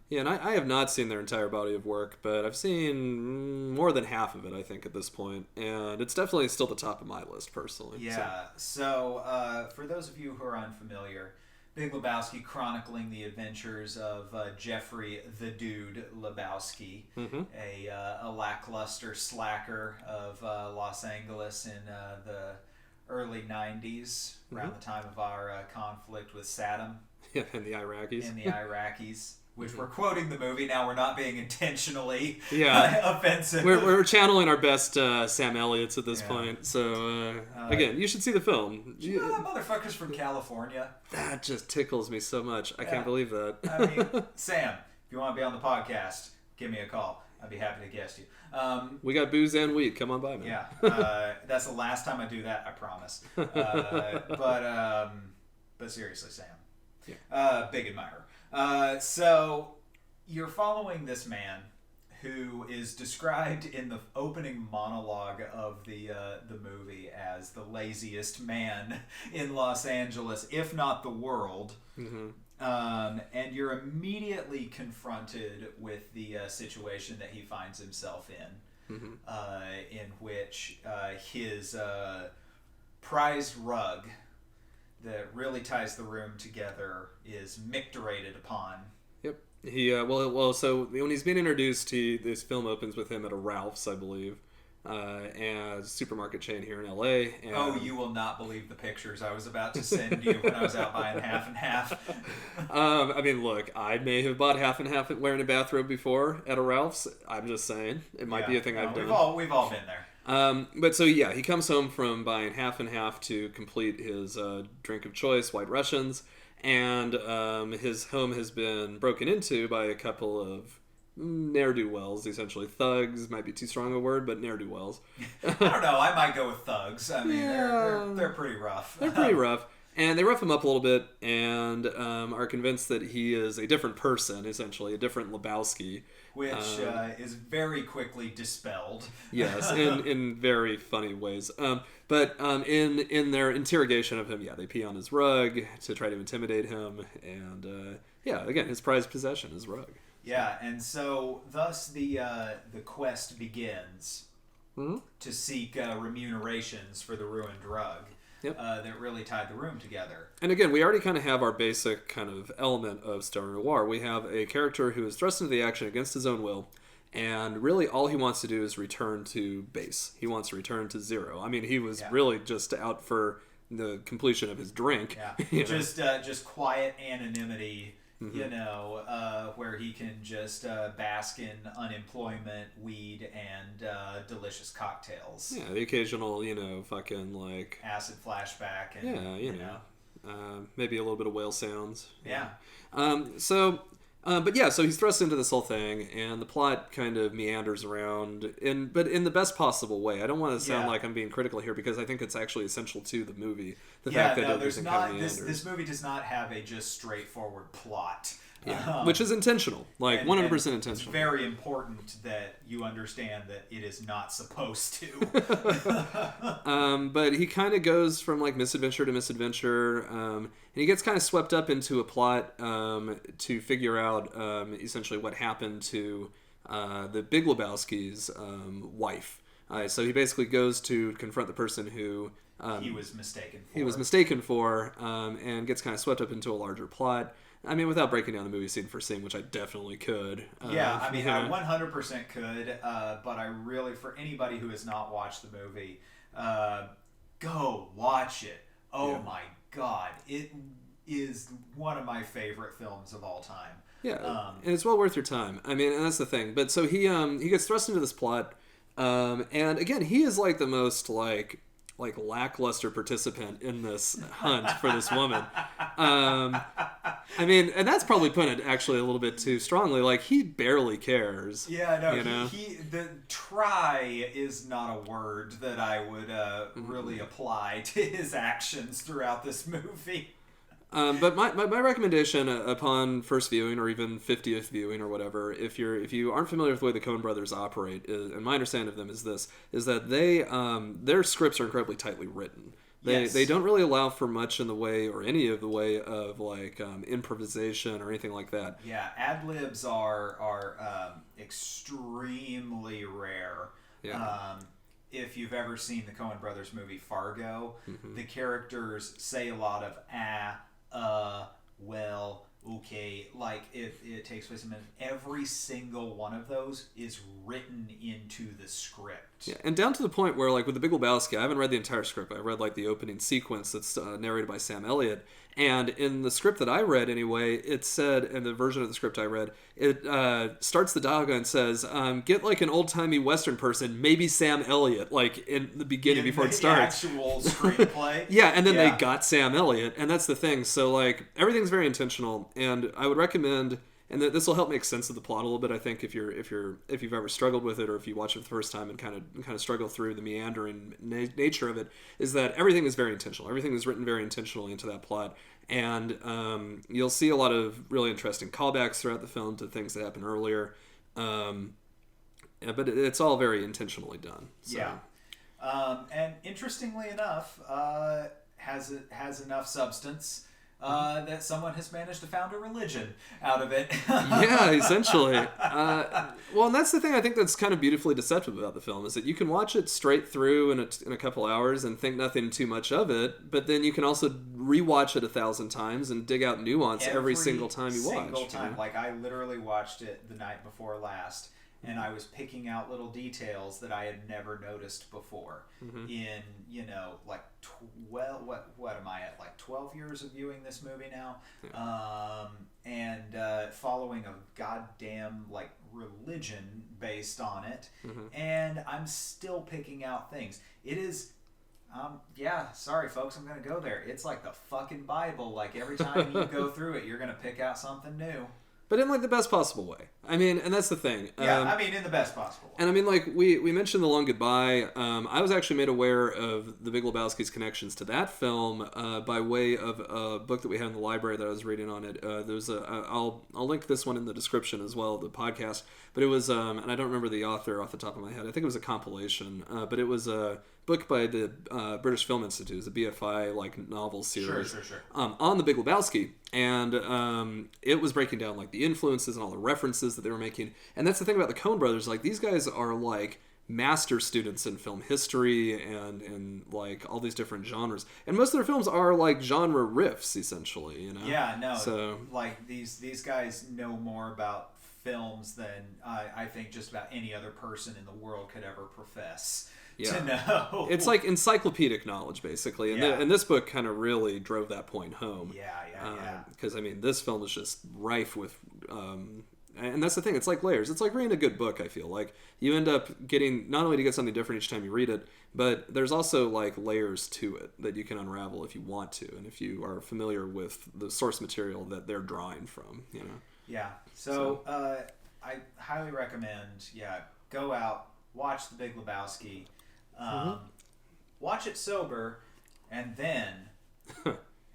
Yeah, and I have not seen their entire body of work, but I've seen more than half of it, I think, at this point, and it's definitely still the top of my list, personally. Yeah, so for those of you who are unfamiliar, Big Lebowski chronicling the adventures of Jeffrey the Dude Lebowski, a lackluster slacker of Los Angeles in the early 90s, around the time of our conflict with Saddam. Yeah, and the Iraqis. Which we're quoting the movie now. We're not being intentionally offensive. We're channeling our best Sam Elliott's at this point. So again, you should see the film. You know that motherfucker's from California? That just tickles me so much. I can't believe that. I mean, Sam, if you want to be on the podcast, give me a call. I'd be happy to guest you. We got booze and weed. Come on by, man. Yeah, that's the last time I do that. I promise. But seriously, Sam, big admirer. So you're following this man who is described in the opening monologue of the movie as the laziest man in Los Angeles, if not the world. And you're immediately confronted with the situation that he finds himself in which his prized rug that really ties the room together is micturated upon. Yep. He so when he's being introduced, this film opens with him at a Ralph's, I believe, and a supermarket chain here in LA. And, you will not believe the pictures I was about to send you when I was out buying half and half. I mean, look, I may have bought half and half wearing a bathrobe before at a Ralph's. I'm just saying, it might be a thing I've done. We've all been there. But so yeah, he comes home from buying half and half to complete his drink of choice, White Russians, and his home has been broken into by a couple of ne'er-do-wells, essentially. Thugs might be too strong a word, but ne'er-do-wells. I don't know, I might go with thugs. I mean, they're pretty rough. They're pretty rough. And they rough him up a little bit and are convinced that he is a different person, essentially, a different Lebowski. Which is very quickly dispelled. Yes, in very funny ways. But in their interrogation of him, they pee on his rug to try to intimidate him. And, again, his prized possession, his rug. Yeah, and so thus the quest begins to seek remunerations for the ruined rug. That really tied the room together. And again, we already kind of have our basic kind of element of Stoner Noir. We have a character who is thrust into the action against his own will, and really all he wants to do is return to base. He wants to return to zero. I mean, he was really just out for the completion of his drink. Yeah, just quiet anonymity. Where he can just bask in unemployment, weed, and delicious cocktails. Yeah, the occasional, fucking like acid flashback. And, maybe a little bit of whale sounds. Yeah. So he's thrust into this whole thing, and the plot kind of meanders around, but in the best possible way. I don't want to sound like I'm being critical here, because I think it's actually essential to the movie. The fact that everything kind of meanders. This movie does not have a just straightforward plot. Yeah, which is intentional, 100% intentional. It's very important that you understand that it is not supposed to. But he kind of goes from like misadventure to misadventure, and he gets kind of swept up into a plot to figure out essentially what happened to the Big Lebowski's wife. So he basically goes to confront the person who he was mistaken for. And gets kind of swept up into a larger plot. I mean, without breaking down the movie scene for scene, which I definitely could. I 100% could, but I really, for anybody who has not watched the movie, go watch it. Oh my God. It is one of my favorite films of all time. Yeah, and it's well worth your time. I mean, and that's the thing. But so he gets thrust into this plot, and again, he is like the most like lackluster participant in this hunt for this woman. I mean, and that's probably putting it actually a little bit too strongly. Like, he barely cares. Yeah, no, the try is not a word that I would really apply to his actions throughout this movie. But my recommendation upon first viewing, or even 50th viewing or whatever, if you aren't familiar with the way the Coen brothers operate, and my understanding of them is that they their scripts are incredibly tightly written. They don't really allow for much in the way, or any of the way of like improvisation or anything like that. Yeah, ad libs are extremely rare. Yeah. If you've ever seen the Coen Brothers movie Fargo, the characters say a lot of well, okay, like it takes place in a minute. Every single one of those is written into the script. Yeah, and down to the point where, like, with The Big Lebowski, I haven't read the entire script. I read, like, the opening sequence that's narrated by Sam Elliott. And in the script that I read, anyway, it said, in the version of the script I read, it starts the dialogue and says, get, like, an old-timey Western person, maybe Sam Elliott, like, in the beginning before it starts. The actual screenplay. Yeah, and then they got Sam Elliott, and that's the thing. So, like, everything's very intentional, and I would recommend... And this will help make sense of the plot a little bit, I think, if you've ever struggled with it, or if you watch it the first time and kind of struggle through the meandering nature of it, is that everything is very intentional. Everything is written very intentionally into that plot, and you'll see a lot of really interesting callbacks throughout the film to things that happened earlier. But it's all very intentionally done. So. Yeah, and interestingly enough, has enough substance. That someone has managed to found a religion out of it. Yeah, essentially. Well, and that's the thing I think that's kind of beautifully deceptive about the film, is that you can watch it straight through in a couple hours and think nothing too much of it, but then you can also rewatch it 1,000 times and dig out nuance every single time you watch. Every single time. Like, I literally watched it the night before last, and I was picking out little details that I had never noticed before. In, like 12, what am I at, like 12 years of viewing this movie now? Yeah. And following a goddamn, like, religion based on it. And I'm still picking out things. It is... sorry folks, I'm gonna go there. It's like the fucking Bible. Like, every time you go through it, you're gonna pick out something new. But in, like, the best possible way. I mean, and that's the thing. Yeah, in the best possible way. And I mean, like, we mentioned The Long Goodbye. I was actually made aware of The Big Lebowski's connections to that film by way of a book that we had in the library that I was reading on it. I'll link this one in the description as well, the podcast. But it was, and I don't remember the author off the top of my head. I think it was a compilation. But it was a book by the British Film Institute, the BFI, like, novel series. Sure. On The Big Lebowski. And it was breaking down, like, the influences and all the references that they were making. And that's the thing about the Coen brothers. Like, these guys are, like, master students in film history and like, all these different genres. And most of their films are, like, genre riffs, essentially, you know? Yeah, no. So, like, these guys know more about films than I think just about any other person in the world could ever profess. Yeah. To know. It's like encyclopedic knowledge, basically. And, and this book kind of really drove that point home. Yeah. Because, I mean, this film is just rife with... and that's the thing. It's like layers. It's like reading a good book, I feel. Like, you end up getting... Not only do you get something different each time you read it, but there's also, like, layers to it that you can unravel if you want to. And if you are familiar with the source material that they're drawing from, you know? Yeah. So I highly recommend, go out, watch The Big Lebowski... watch it sober, and then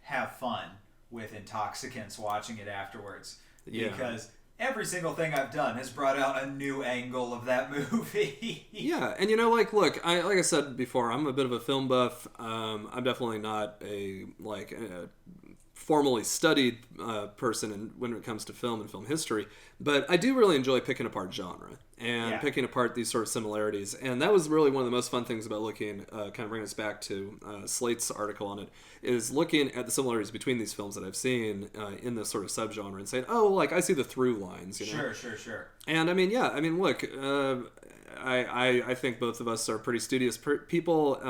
have fun with intoxicants watching it afterwards. Yeah. Because every single thing I've done has brought out a new angle of that movie. Yeah, and like, look, like I said before, I'm a bit of a film buff. I'm definitely not a formally studied person when it comes to film and film history, but I do really enjoy picking apart genre and picking apart these sort of similarities. And that was really one of the most fun things about looking, kind of bringing us back to Slate's article on it, is looking at the similarities between these films that I've seen in this sort of subgenre and saying, oh, like, I see the through lines, you know? Sure. And I mean, look, I think both of us are pretty studious people.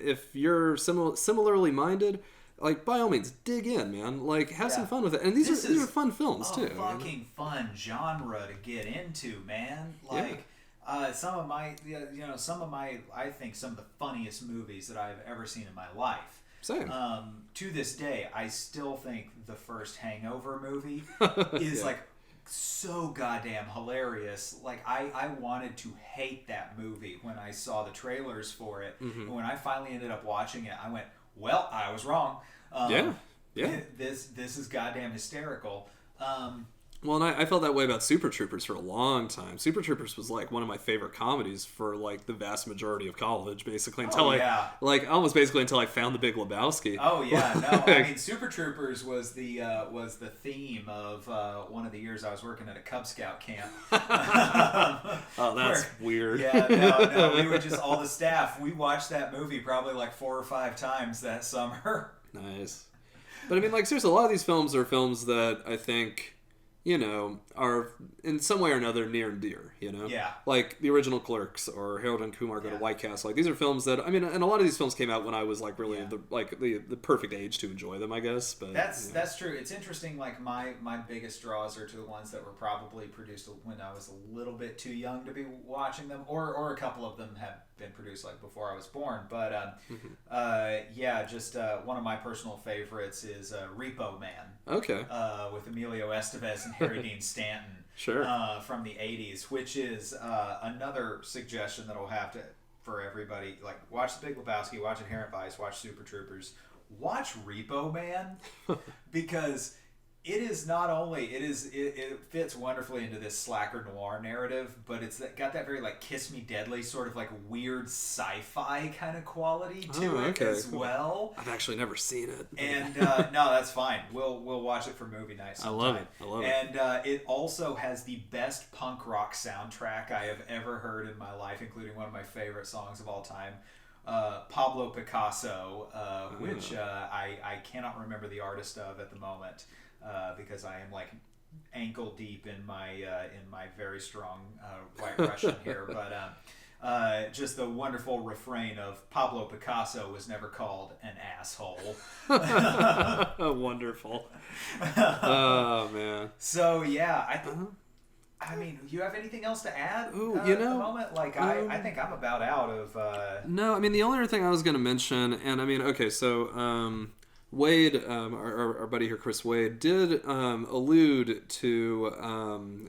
If you're similarly minded, like, by all means, dig in, man. Like, have some fun with it. And these are fun films, too. Fucking fun genre to get into, man. Like, some of my, I think some of the funniest movies that I've ever seen in my life. Same. To this day, I still think the first Hangover movie is, like, so goddamn hilarious. Like, I wanted to hate that movie when I saw the trailers for it. And when I finally ended up watching it, I went, well, I was wrong. Yeah. This is goddamn hysterical. Well, and I felt that way about Super Troopers for a long time. Super Troopers was like one of my favorite comedies for like the vast majority of college, basically until almost basically until I found The Big Lebowski. Oh yeah, no, I mean Super Troopers was the theme of one of the years I was working at a Cub Scout camp. Oh, that's weird. Yeah, no, we were just all the staff. We watched that movie probably like 4 or 5 times that summer. Nice, but I mean, like seriously, a lot of these films are films that I think, you know, are in some way or another near and dear, you know? Yeah. Like the original Clerks or Harold and Kumar Go to White Castle. Like these are films that, I mean, and a lot of these films came out when I was like really the perfect age to enjoy them, I guess. But that's true. It's interesting. Like my biggest draws are to the ones that were probably produced when I was a little bit too young to be watching them, or a couple of them have been produced like before I was born. But just one of my personal favorites is Repo Man. Okay. With Emilio Estevez and Harry Dean Stanton. Sure. From the 80s, which is another suggestion that I'll have for everybody. Like, watch The Big Lebowski, watch Inherent Vice, watch Super Troopers, watch Repo Man, because it is not only it fits wonderfully into this slacker noir narrative, but it's got that very like Kiss Me Deadly sort of like weird sci-fi kind of quality to it as well. I've actually never seen it. And no, that's fine. We'll watch it for movie night sometime. I love it. And it also has the best punk rock soundtrack I have ever heard in my life, including one of my favorite songs of all time. Pablo Picasso, which I cannot remember the artist of at the moment. Because I am like ankle deep in my very strong White Russian here, but just the wonderful refrain of Pablo Picasso was never called an asshole. Wonderful. Oh man. So yeah, I mean, you have anything else to add at the moment? Like, I think I'm about out of... No, I mean, the only other thing I was going to mention, and I mean, okay, so... Wade, our buddy here, Chris Wade, did allude to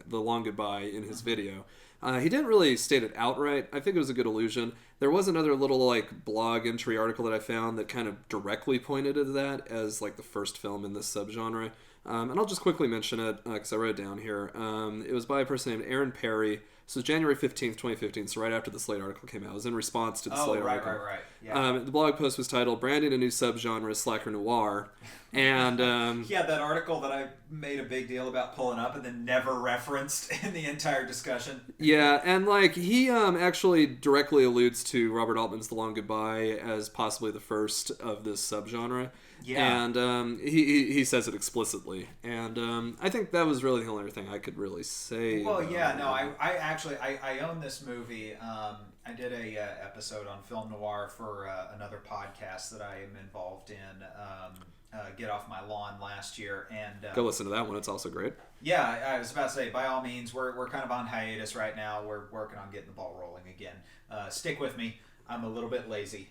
The Long Goodbye in his video. He didn't really state it outright. I think it was a good allusion. There was another little like blog entry article that I found that kind of directly pointed to that as like the first film in this subgenre. And I'll just quickly mention it because I wrote it down here. It was by a person named Aaron Perry. So it's January 15th, 2015, so right after the Slate article came out. It was in response to the Slate article. Right. Yeah. The blog post was titled Branding a New Subgenre, Slacker Noir. And that article that I made a big deal about pulling up and then never referenced in the entire discussion. Yeah, and like he actually directly alludes to Robert Altman's The Long Goodbye as possibly the first of this subgenre. Yeah. And he says it explicitly. And I think that was really the only other thing I could really say. Well, I own this movie. I did a episode on film noir for another podcast that I am involved in, Get Off My Lawn, last year. And go listen to that one. It's also great. Yeah, I was about to say, by all means, we're kind of on hiatus right now. We're working on getting the ball rolling again. Stick with me. I'm a little bit lazy.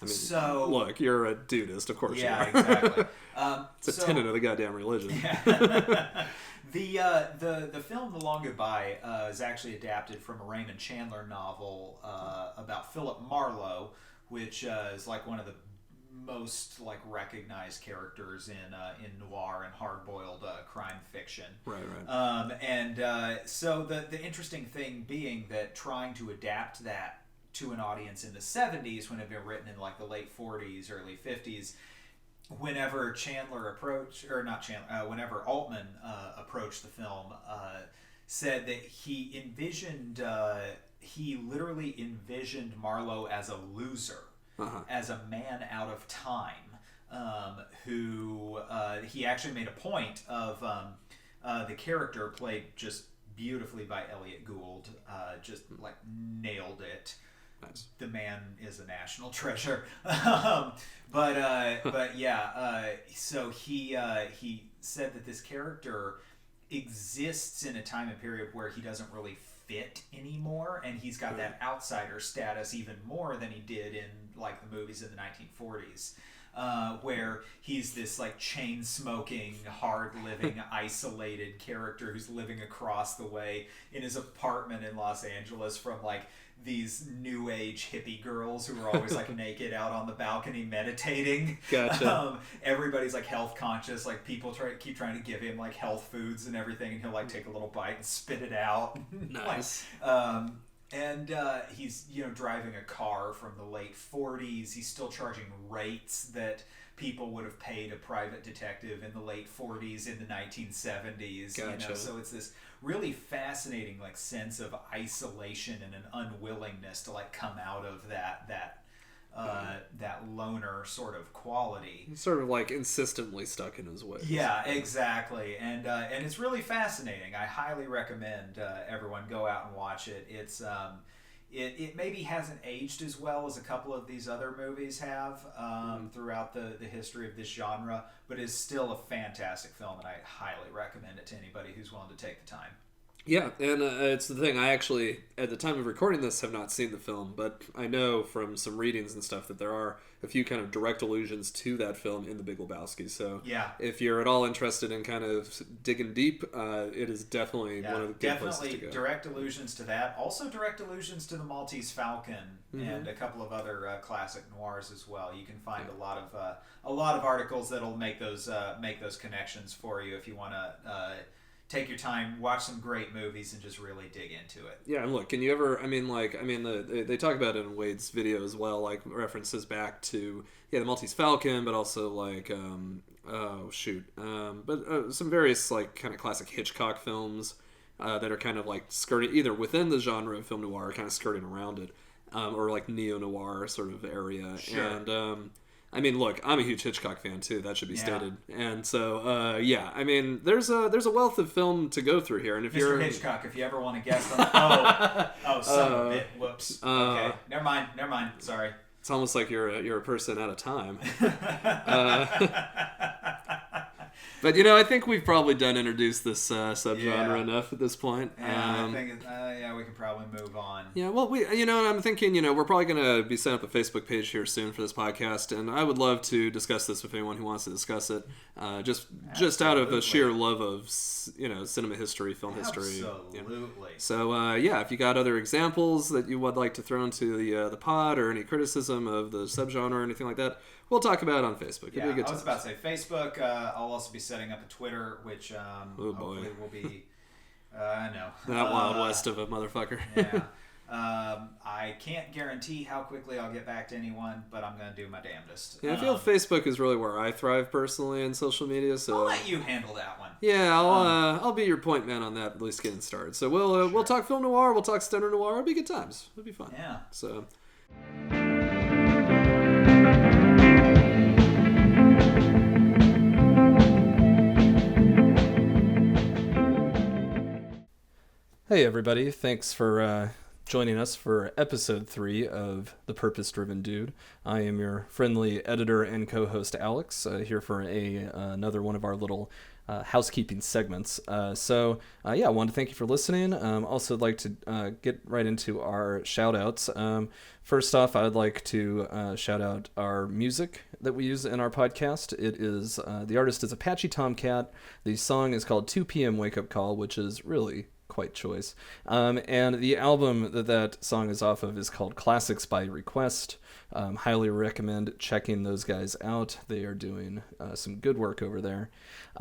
Look, you're a dudist, of course. Yeah, you are. Exactly. It's a tenet of the goddamn religion. Yeah. The film The Long Goodbye is actually adapted from a Raymond Chandler novel about Philip Marlowe, which is like one of the most like recognized characters in noir and hard-boiled crime fiction. Right. So the interesting thing being that trying to adapt that to an audience in the 70s, when it had been written in like the late 40s, early 50s, whenever whenever Altman approached the film, said that he literally envisioned Marlowe as a loser, as a man out of time, who he actually made a point of the character played just beautifully by Elliot Gould, just like nailed it. Nice. The man is a national treasure. So he said that this character exists in a time and period where he doesn't really fit anymore, and he's got that outsider status even more than he did in like the movies in the 1940s. where he's this like chain smoking, hard living, isolated character who's living across the way in his apartment in Los Angeles from like these new age hippie girls who are always like naked out on the balcony meditating. Gotcha. Everybody's like health conscious. Like people keep trying to give him like health foods and everything, and he'll like take a little bite and spit it out. Nice. He's driving a car from the late 40s. He's still charging rates that people would have paid a private detective in the late 40s in the 1970s. Gotcha. So it's this really fascinating like sense of isolation and an unwillingness to like come out of that loner sort of quality. He's sort of like insistently stuck in his ways. Yeah, exactly. And it's really fascinating. I highly recommend everyone go out and watch it. It's it maybe hasn't aged as well as a couple of these other movies have throughout the history of this genre, but is still a fantastic film, and I highly recommend it to anybody who's willing to take the time. Yeah, and it's the thing. I actually, at the time of recording this, have not seen the film, but I know from some readings and stuff that there are a few kind of direct allusions to that film in The Big Lebowski. So yeah, if you're at all interested in kind of digging deep, it is definitely one of the good places to go. Direct allusions to that. Also direct allusions to The Maltese Falcon and a couple of other classic noirs as well. You can find a lot of articles that'll make those connections for you if you want to. Take your time, watch some great movies, and just really dig into it. Yeah, and look, can you ever? They talk about it in Wade's video as well, like references back to the Maltese Falcon, but also like some various like kind of classic Hitchcock films that are kind of like skirting either within the genre of film noir, or kind of skirting around it, or like neo noir sort of area. Sure. And look, I'm a huge Hitchcock fan too. That should be stated. And so, there's a wealth of film to go through here. And if Mr. Hitchcock, if you ever want to guess on, son of a bit. Whoops. Okay, never mind. Sorry. It's almost like you're a person at a time. But I think we've probably introduced this subgenre enough at this point. Yeah, I think we can probably move on. Yeah, well, I'm thinking, we're probably going to be setting up a Facebook page here soon for this podcast, and I would love to discuss this with anyone who wants to discuss it, just out of a sheer love of, cinema history, film history. Absolutely. So, if you got other examples that you would like to throw into the pod, or any criticism of the subgenre or anything like that, we'll talk about it on Facebook. Yeah, I was about to say Facebook. I'll also be setting up a Twitter, which hopefully will be, I know. That Wild West of a motherfucker. Yeah. I can't guarantee how quickly I'll get back to anyone, but I'm going to do my damnedest. Yeah, I feel Facebook is really where I thrive personally in social media. So I'll let you handle that one. Yeah, I'll be your point man on that, at least getting started. So we'll talk film noir, we'll talk stoner noir. It'll be good times. It'll be fun. Yeah. So. Hey everybody, thanks for joining us for episode 3 of The Purpose Driven Dude. I am your friendly editor and co-host Alex, here for another one of our little housekeeping segments. I want to thank you for listening. Also, I'd like to get right into our shout-outs. First off, I'd like to shout out our music that we use in our podcast. It is, the artist is Apache Tomcat. The song is called 2 p.m. Wake Up Call, which is really quite choice. And the album that song is off of is called Classics by Request. Highly recommend checking those guys out. They are doing some good work over there.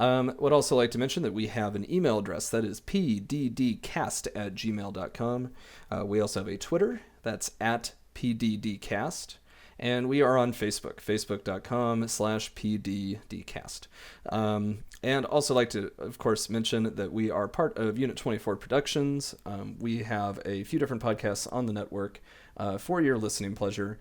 Would also like to mention that we have an email address that is pddcast@gmail.com. We also have a Twitter that's @pddcast. And we are on Facebook, facebook.com/pddcast. And also like to, of course, mention that we are part of Unit 24 Productions. We have a few different podcasts on the network for your listening pleasure.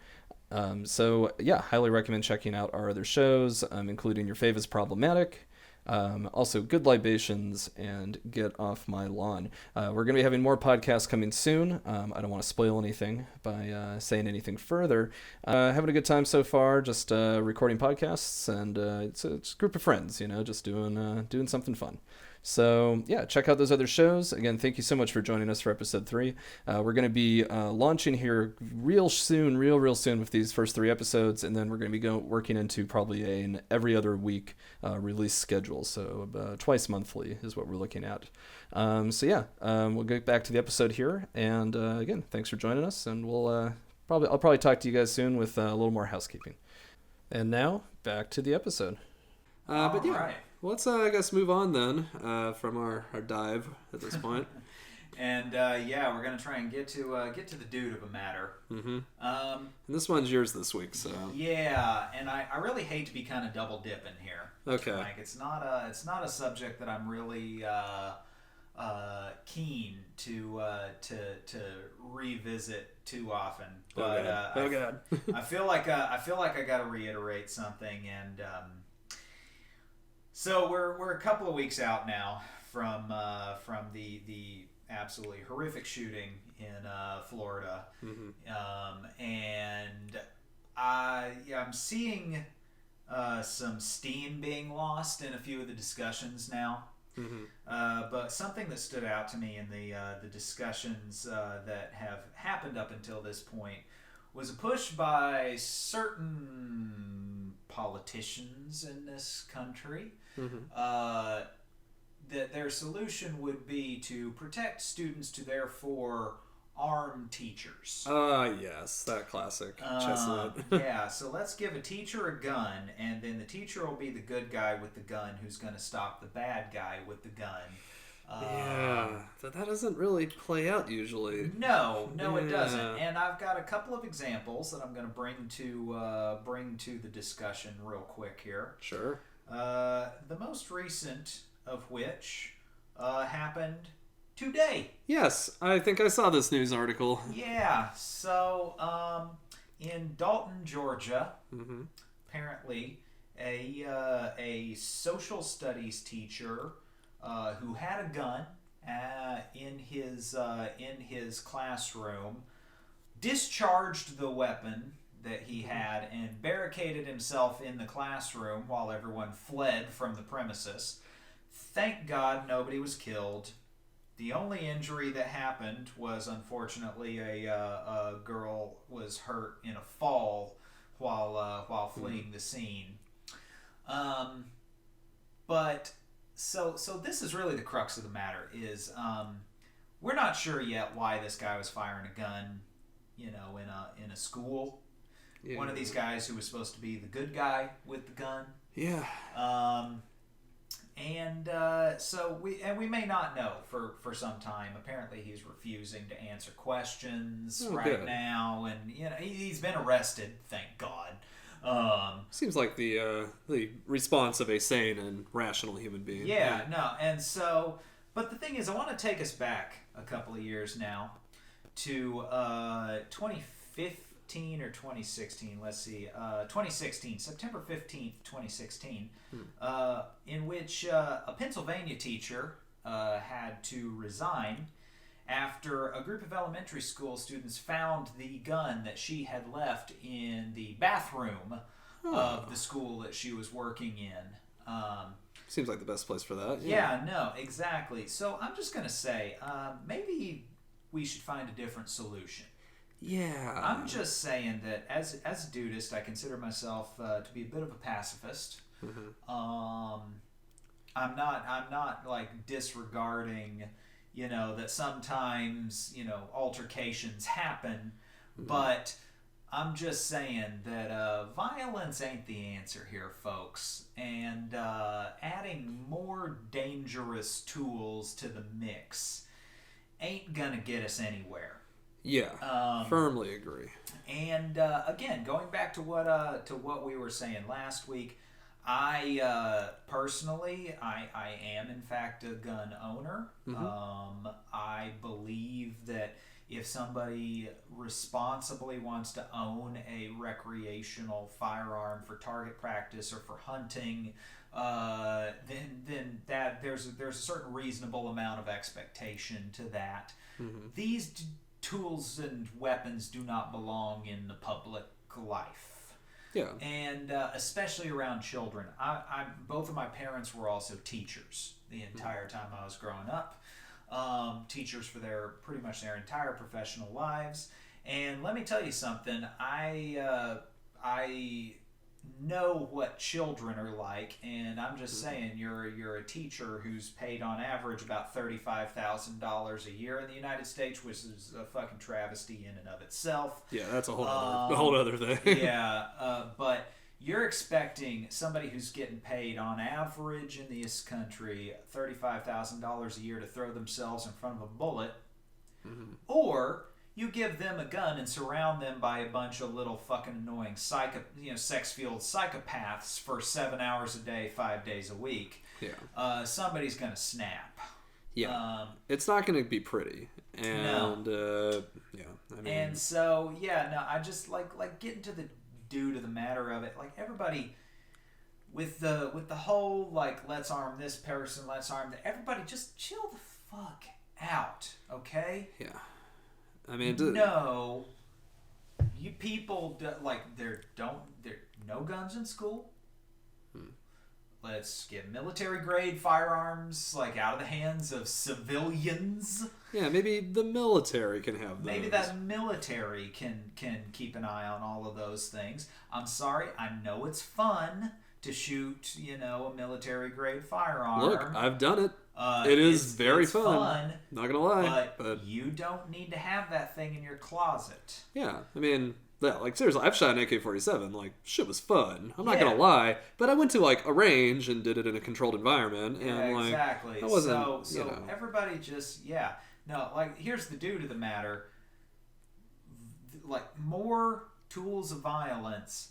Highly recommend checking out our other shows, including Your Fav is Problematic, also Good Libations, and Get Off My Lawn. We're going to be having more podcasts coming soon. I don't want to spoil anything by saying anything further. Having a good time so far, just recording podcasts, and it's a group of friends, just doing something fun. So, yeah, check out those other shows. Again, thank you so much for joining us for episode 3. We're going to be launching here real soon, real soon with these first 3 episodes, and then we're going to be working into probably an every other week release schedule. So, twice monthly is what we're looking at. We'll get back to the episode here. And again, thanks for joining us, and I'll probably talk to you guys soon with a little more housekeeping. And now, back to the episode. Right. Let's, I guess, move on then from our dive at this point. And we're gonna try and get to the dude of a matter. Mm-hmm. And this one's yours this week, so. Yeah, and I really hate to be kind of double dipping here. Okay. Like it's not a subject that I'm really keen to revisit too often. But God. I feel like I got to reiterate something, and so we're a couple of weeks out now from the absolutely horrific shooting in Florida, and I'm seeing some steam being lost in a few of the discussions now. But something that stood out to me in the discussions that have happened up until this point was a push by certain politicians in this country that their solution would be to protect students to therefore arm teachers. Yes, that classic chestnut. Yeah, so let's give a teacher a gun, and then the teacher will be the good guy with the gun who's going to stop the bad guy with the gun. That doesn't really play out usually. No, it doesn't. And I've got a couple of examples that I'm going to bring to the discussion real quick here. Sure. The most recent of which happened today. Yes, I think I saw this news article. Yeah, so in Dalton, Georgia, apparently a social studies teacher who had a gun in his classroom discharged the weapon that he had and barricaded himself in the classroom while everyone fled from the premises. Thank God nobody was killed. The only injury that happened was, unfortunately, a girl was hurt in a fall while fleeing the scene. But so this is really the crux of the matter. Is we're not sure yet why this guy was firing a gun, in a school. Yeah. One of these guys who was supposed to be the good guy with the gun. Yeah. So we may not know for some time. Apparently, he's refusing to answer questions now, and he's been arrested. Thank God. Seems like the response of a sane and rational human being. Yeah, no, and so, but the thing is, I want to take us back a couple of years now to 2015 or 2016. Let's see, 2016, September 15th, 2016, in which a Pennsylvania teacher had to resign after a group of elementary school students found the gun that she had left in the bathroom of the school that she was working in. Seems like the best place for that. Yeah, no, exactly. So I'm just going to say, maybe we should find a different solution. Yeah. I'm just saying that as a dudist, I consider myself to be a bit of a pacifist. I'm not like disregarding, that sometimes, altercations happen, but I'm just saying that violence ain't the answer here, folks, and adding more dangerous tools to the mix ain't gonna get us anywhere. Yeah, firmly agree. And again, going back to what we were saying last week, I personally, I am in fact a gun owner. I believe that if somebody responsibly wants to own a recreational firearm for target practice or for hunting, then that there's a certain reasonable amount of expectation to that. These tools and weapons do not belong in the public life. Yeah. And especially around children. I both of my parents were also teachers the entire time I was growing up. Teachers for pretty much their entire professional lives. And let me tell you something. I know what children are like, and I'm just saying, you're a teacher who's paid on average about $35,000 a year in the United States, which is a fucking travesty in and of itself. Yeah, that's a whole other thing. Yeah, but you're expecting somebody who's getting paid on average in this country $35,000 a year to throw themselves in front of a bullet, or you give them a gun and surround them by a bunch of little fucking annoying sex-fueled psychopaths for 7 hours a day, 5 days a week. Yeah. Somebody's gonna snap. Yeah. It's not gonna be pretty. And yeah. I mean, and so I just like getting to the due to the matter of it. Like everybody with the whole like let's arm this person, let's arm that. Everybody just chill the fuck out, okay? Yeah. I mean, no, you people there no guns in school. Let's get military grade firearms like out of the hands of civilians. Yeah, maybe the military can have those. Maybe that military can keep an eye on all of those things. I'm sorry, I know it's fun to shoot, a military grade firearm. Look, I've done it. It's very fun. Not gonna lie, but you don't need to have that thing in your closet. Yeah, I mean, like seriously, I've shot an AK-47. Like, shit was fun. I'm not gonna lie, but I went to like a range and did it in a controlled environment, and like exactly. That wasn't, so everybody just no. Like, here's the due to the matter. Like, more tools of violence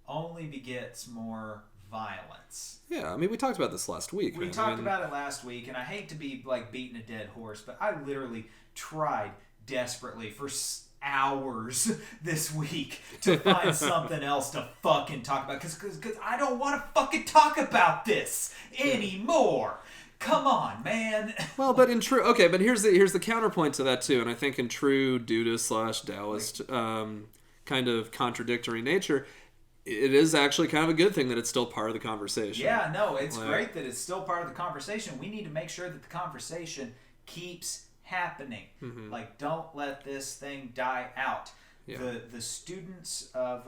only begets more violence. Yeah, I mean, we talked about this last week. We talked about it last week, and I hate to be like beating a dead horse, but I literally tried desperately for hours this week to find something else to fucking talk about, because I don't want to fucking talk about this anymore. Come on, man. Well, but in true but here's the counterpoint to that too, and I think in true Buddhist/Taoist kind of contradictory nature, it is actually kind of a good thing that it's still part of the conversation. Yeah, no, it's great that it's still part of the conversation. We need to make sure that the conversation keeps happening. Like, don't let this thing die out. Yeah. The students of,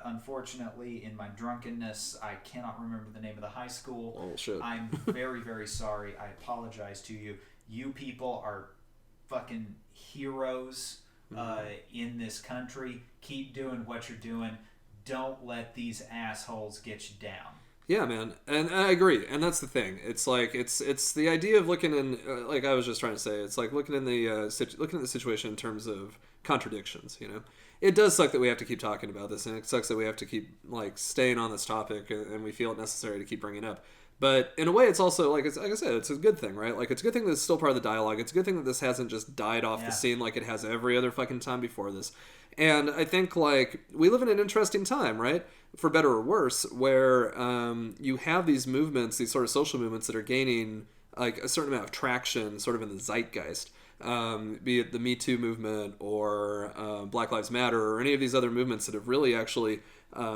unfortunately, in my drunkenness, I cannot remember the name of the high school. Oh, shit. I'm very, very sorry. I apologize to you. You people are fucking heroes in this country. Keep doing what you're doing. Don't let these assholes get you down. Yeah, man, and I agree, and that's the thing. It's like it's the idea of looking in, like I was just trying to say, it's like looking at the situation in terms of contradictions. It does suck that we have to keep talking about this, and it sucks that we have to keep like staying on this topic, and we feel it necessary to keep bringing it up. But in a way, it's also like I said, it's a good thing, right? Like, it's a good thing that it's still part of the dialogue. It's a good thing that this hasn't just died off the scene like it has every other fucking time before this. And I think, like, we live in an interesting time, right? For better or worse, where you have these movements, these sort of social movements that are gaining, like, a certain amount of traction sort of in the zeitgeist. Be it the Me Too movement or Black Lives Matter or any of these other movements that have really actually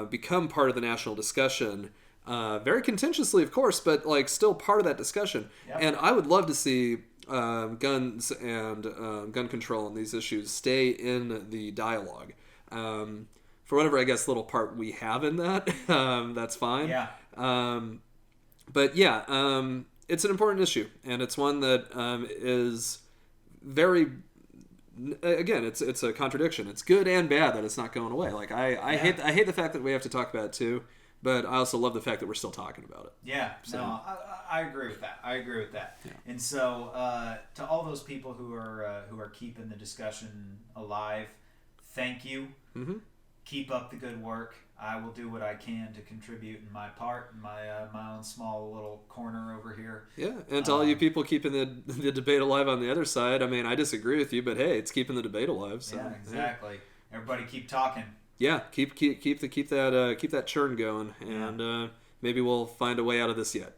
become part of the national discussion. Very contentiously, of course, but, like, still part of that discussion. Yep. And I would love to see guns and gun control and these issues stay in the dialogue. For whatever, I guess, little part we have in that, that's fine. Yeah. But yeah, it's an important issue, and it's one that is very. Again, it's a contradiction. It's good and bad that it's not going away. Like I hate the fact that we have to talk about it too, but I also love the fact that we're still talking about it. Yeah, so. No, I agree with that. Yeah. And so, to all those people who are keeping the discussion alive, thank you. Mm-hmm. Keep up the good work. I will do what I can to contribute in my part, in my own small little corner over here. Yeah, and to all you people keeping the debate alive on the other side, I mean, I disagree with you, but hey, it's keeping the debate alive. So, yeah, exactly. Yeah. Everybody keep talking. Yeah, keep that churn going, and maybe we'll find a way out of this yet.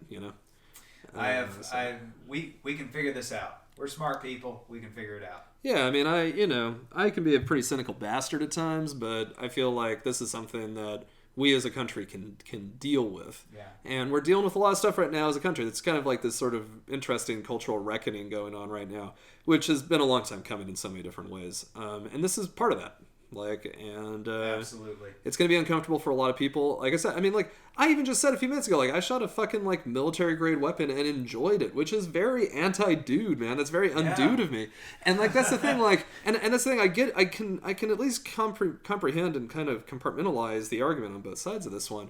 We can figure this out. We're smart people. We can figure it out. Yeah, I mean, I can be a pretty cynical bastard at times, but I feel like this is something that we as a country can deal with. Yeah. And we're dealing with a lot of stuff right now as a country. It's kind of like this sort of interesting cultural reckoning going on right now, which has been a long time coming in so many different ways. And this is part of that. Absolutely, it's going to be uncomfortable for a lot of people. Like I said, I mean, like I even just said a few minutes ago, like I shot a fucking like military grade weapon and enjoyed it, which is very anti-dude, man. That's very undude of me. And like that's the thing, like, and that's the thing. I can at least comprehend and kind of compartmentalize the argument on both sides of this one.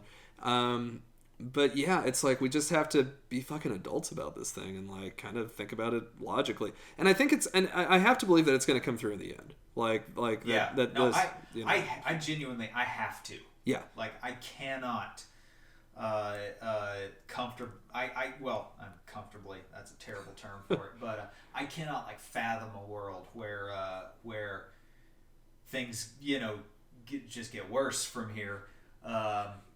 But yeah, it's like we just have to be fucking adults about this thing and like kind of think about it logically. And I think I have to believe that it's going to come through in the end. I genuinely, I have to. Yeah. Like I cannot uncomfortably, that's a terrible term for it, but I cannot like fathom a world where things, just get worse from here.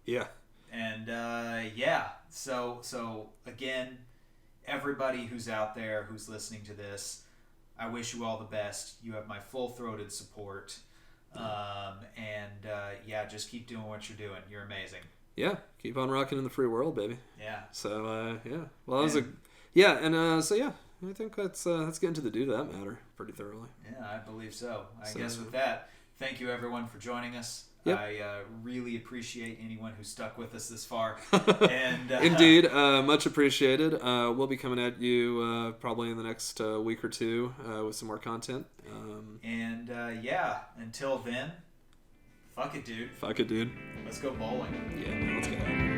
Yeah. And so again, everybody who's out there who's listening to this, I wish you all the best. You have my full-throated support. Just keep doing what you're doing. You're amazing. Yeah, keep on rocking in the free world, baby. Yeah. So well, I think let's get into the do that matter pretty thoroughly. Yeah, I believe so. I guess with that, thank you everyone for joining us. Yep. I really appreciate anyone who stuck with us this far. And indeed, much appreciated. We'll be coming at you probably in the next week or two with some more content. Until then, fuck it, dude. Fuck it, dude. Let's go bowling. Yeah, man, let's get out of here.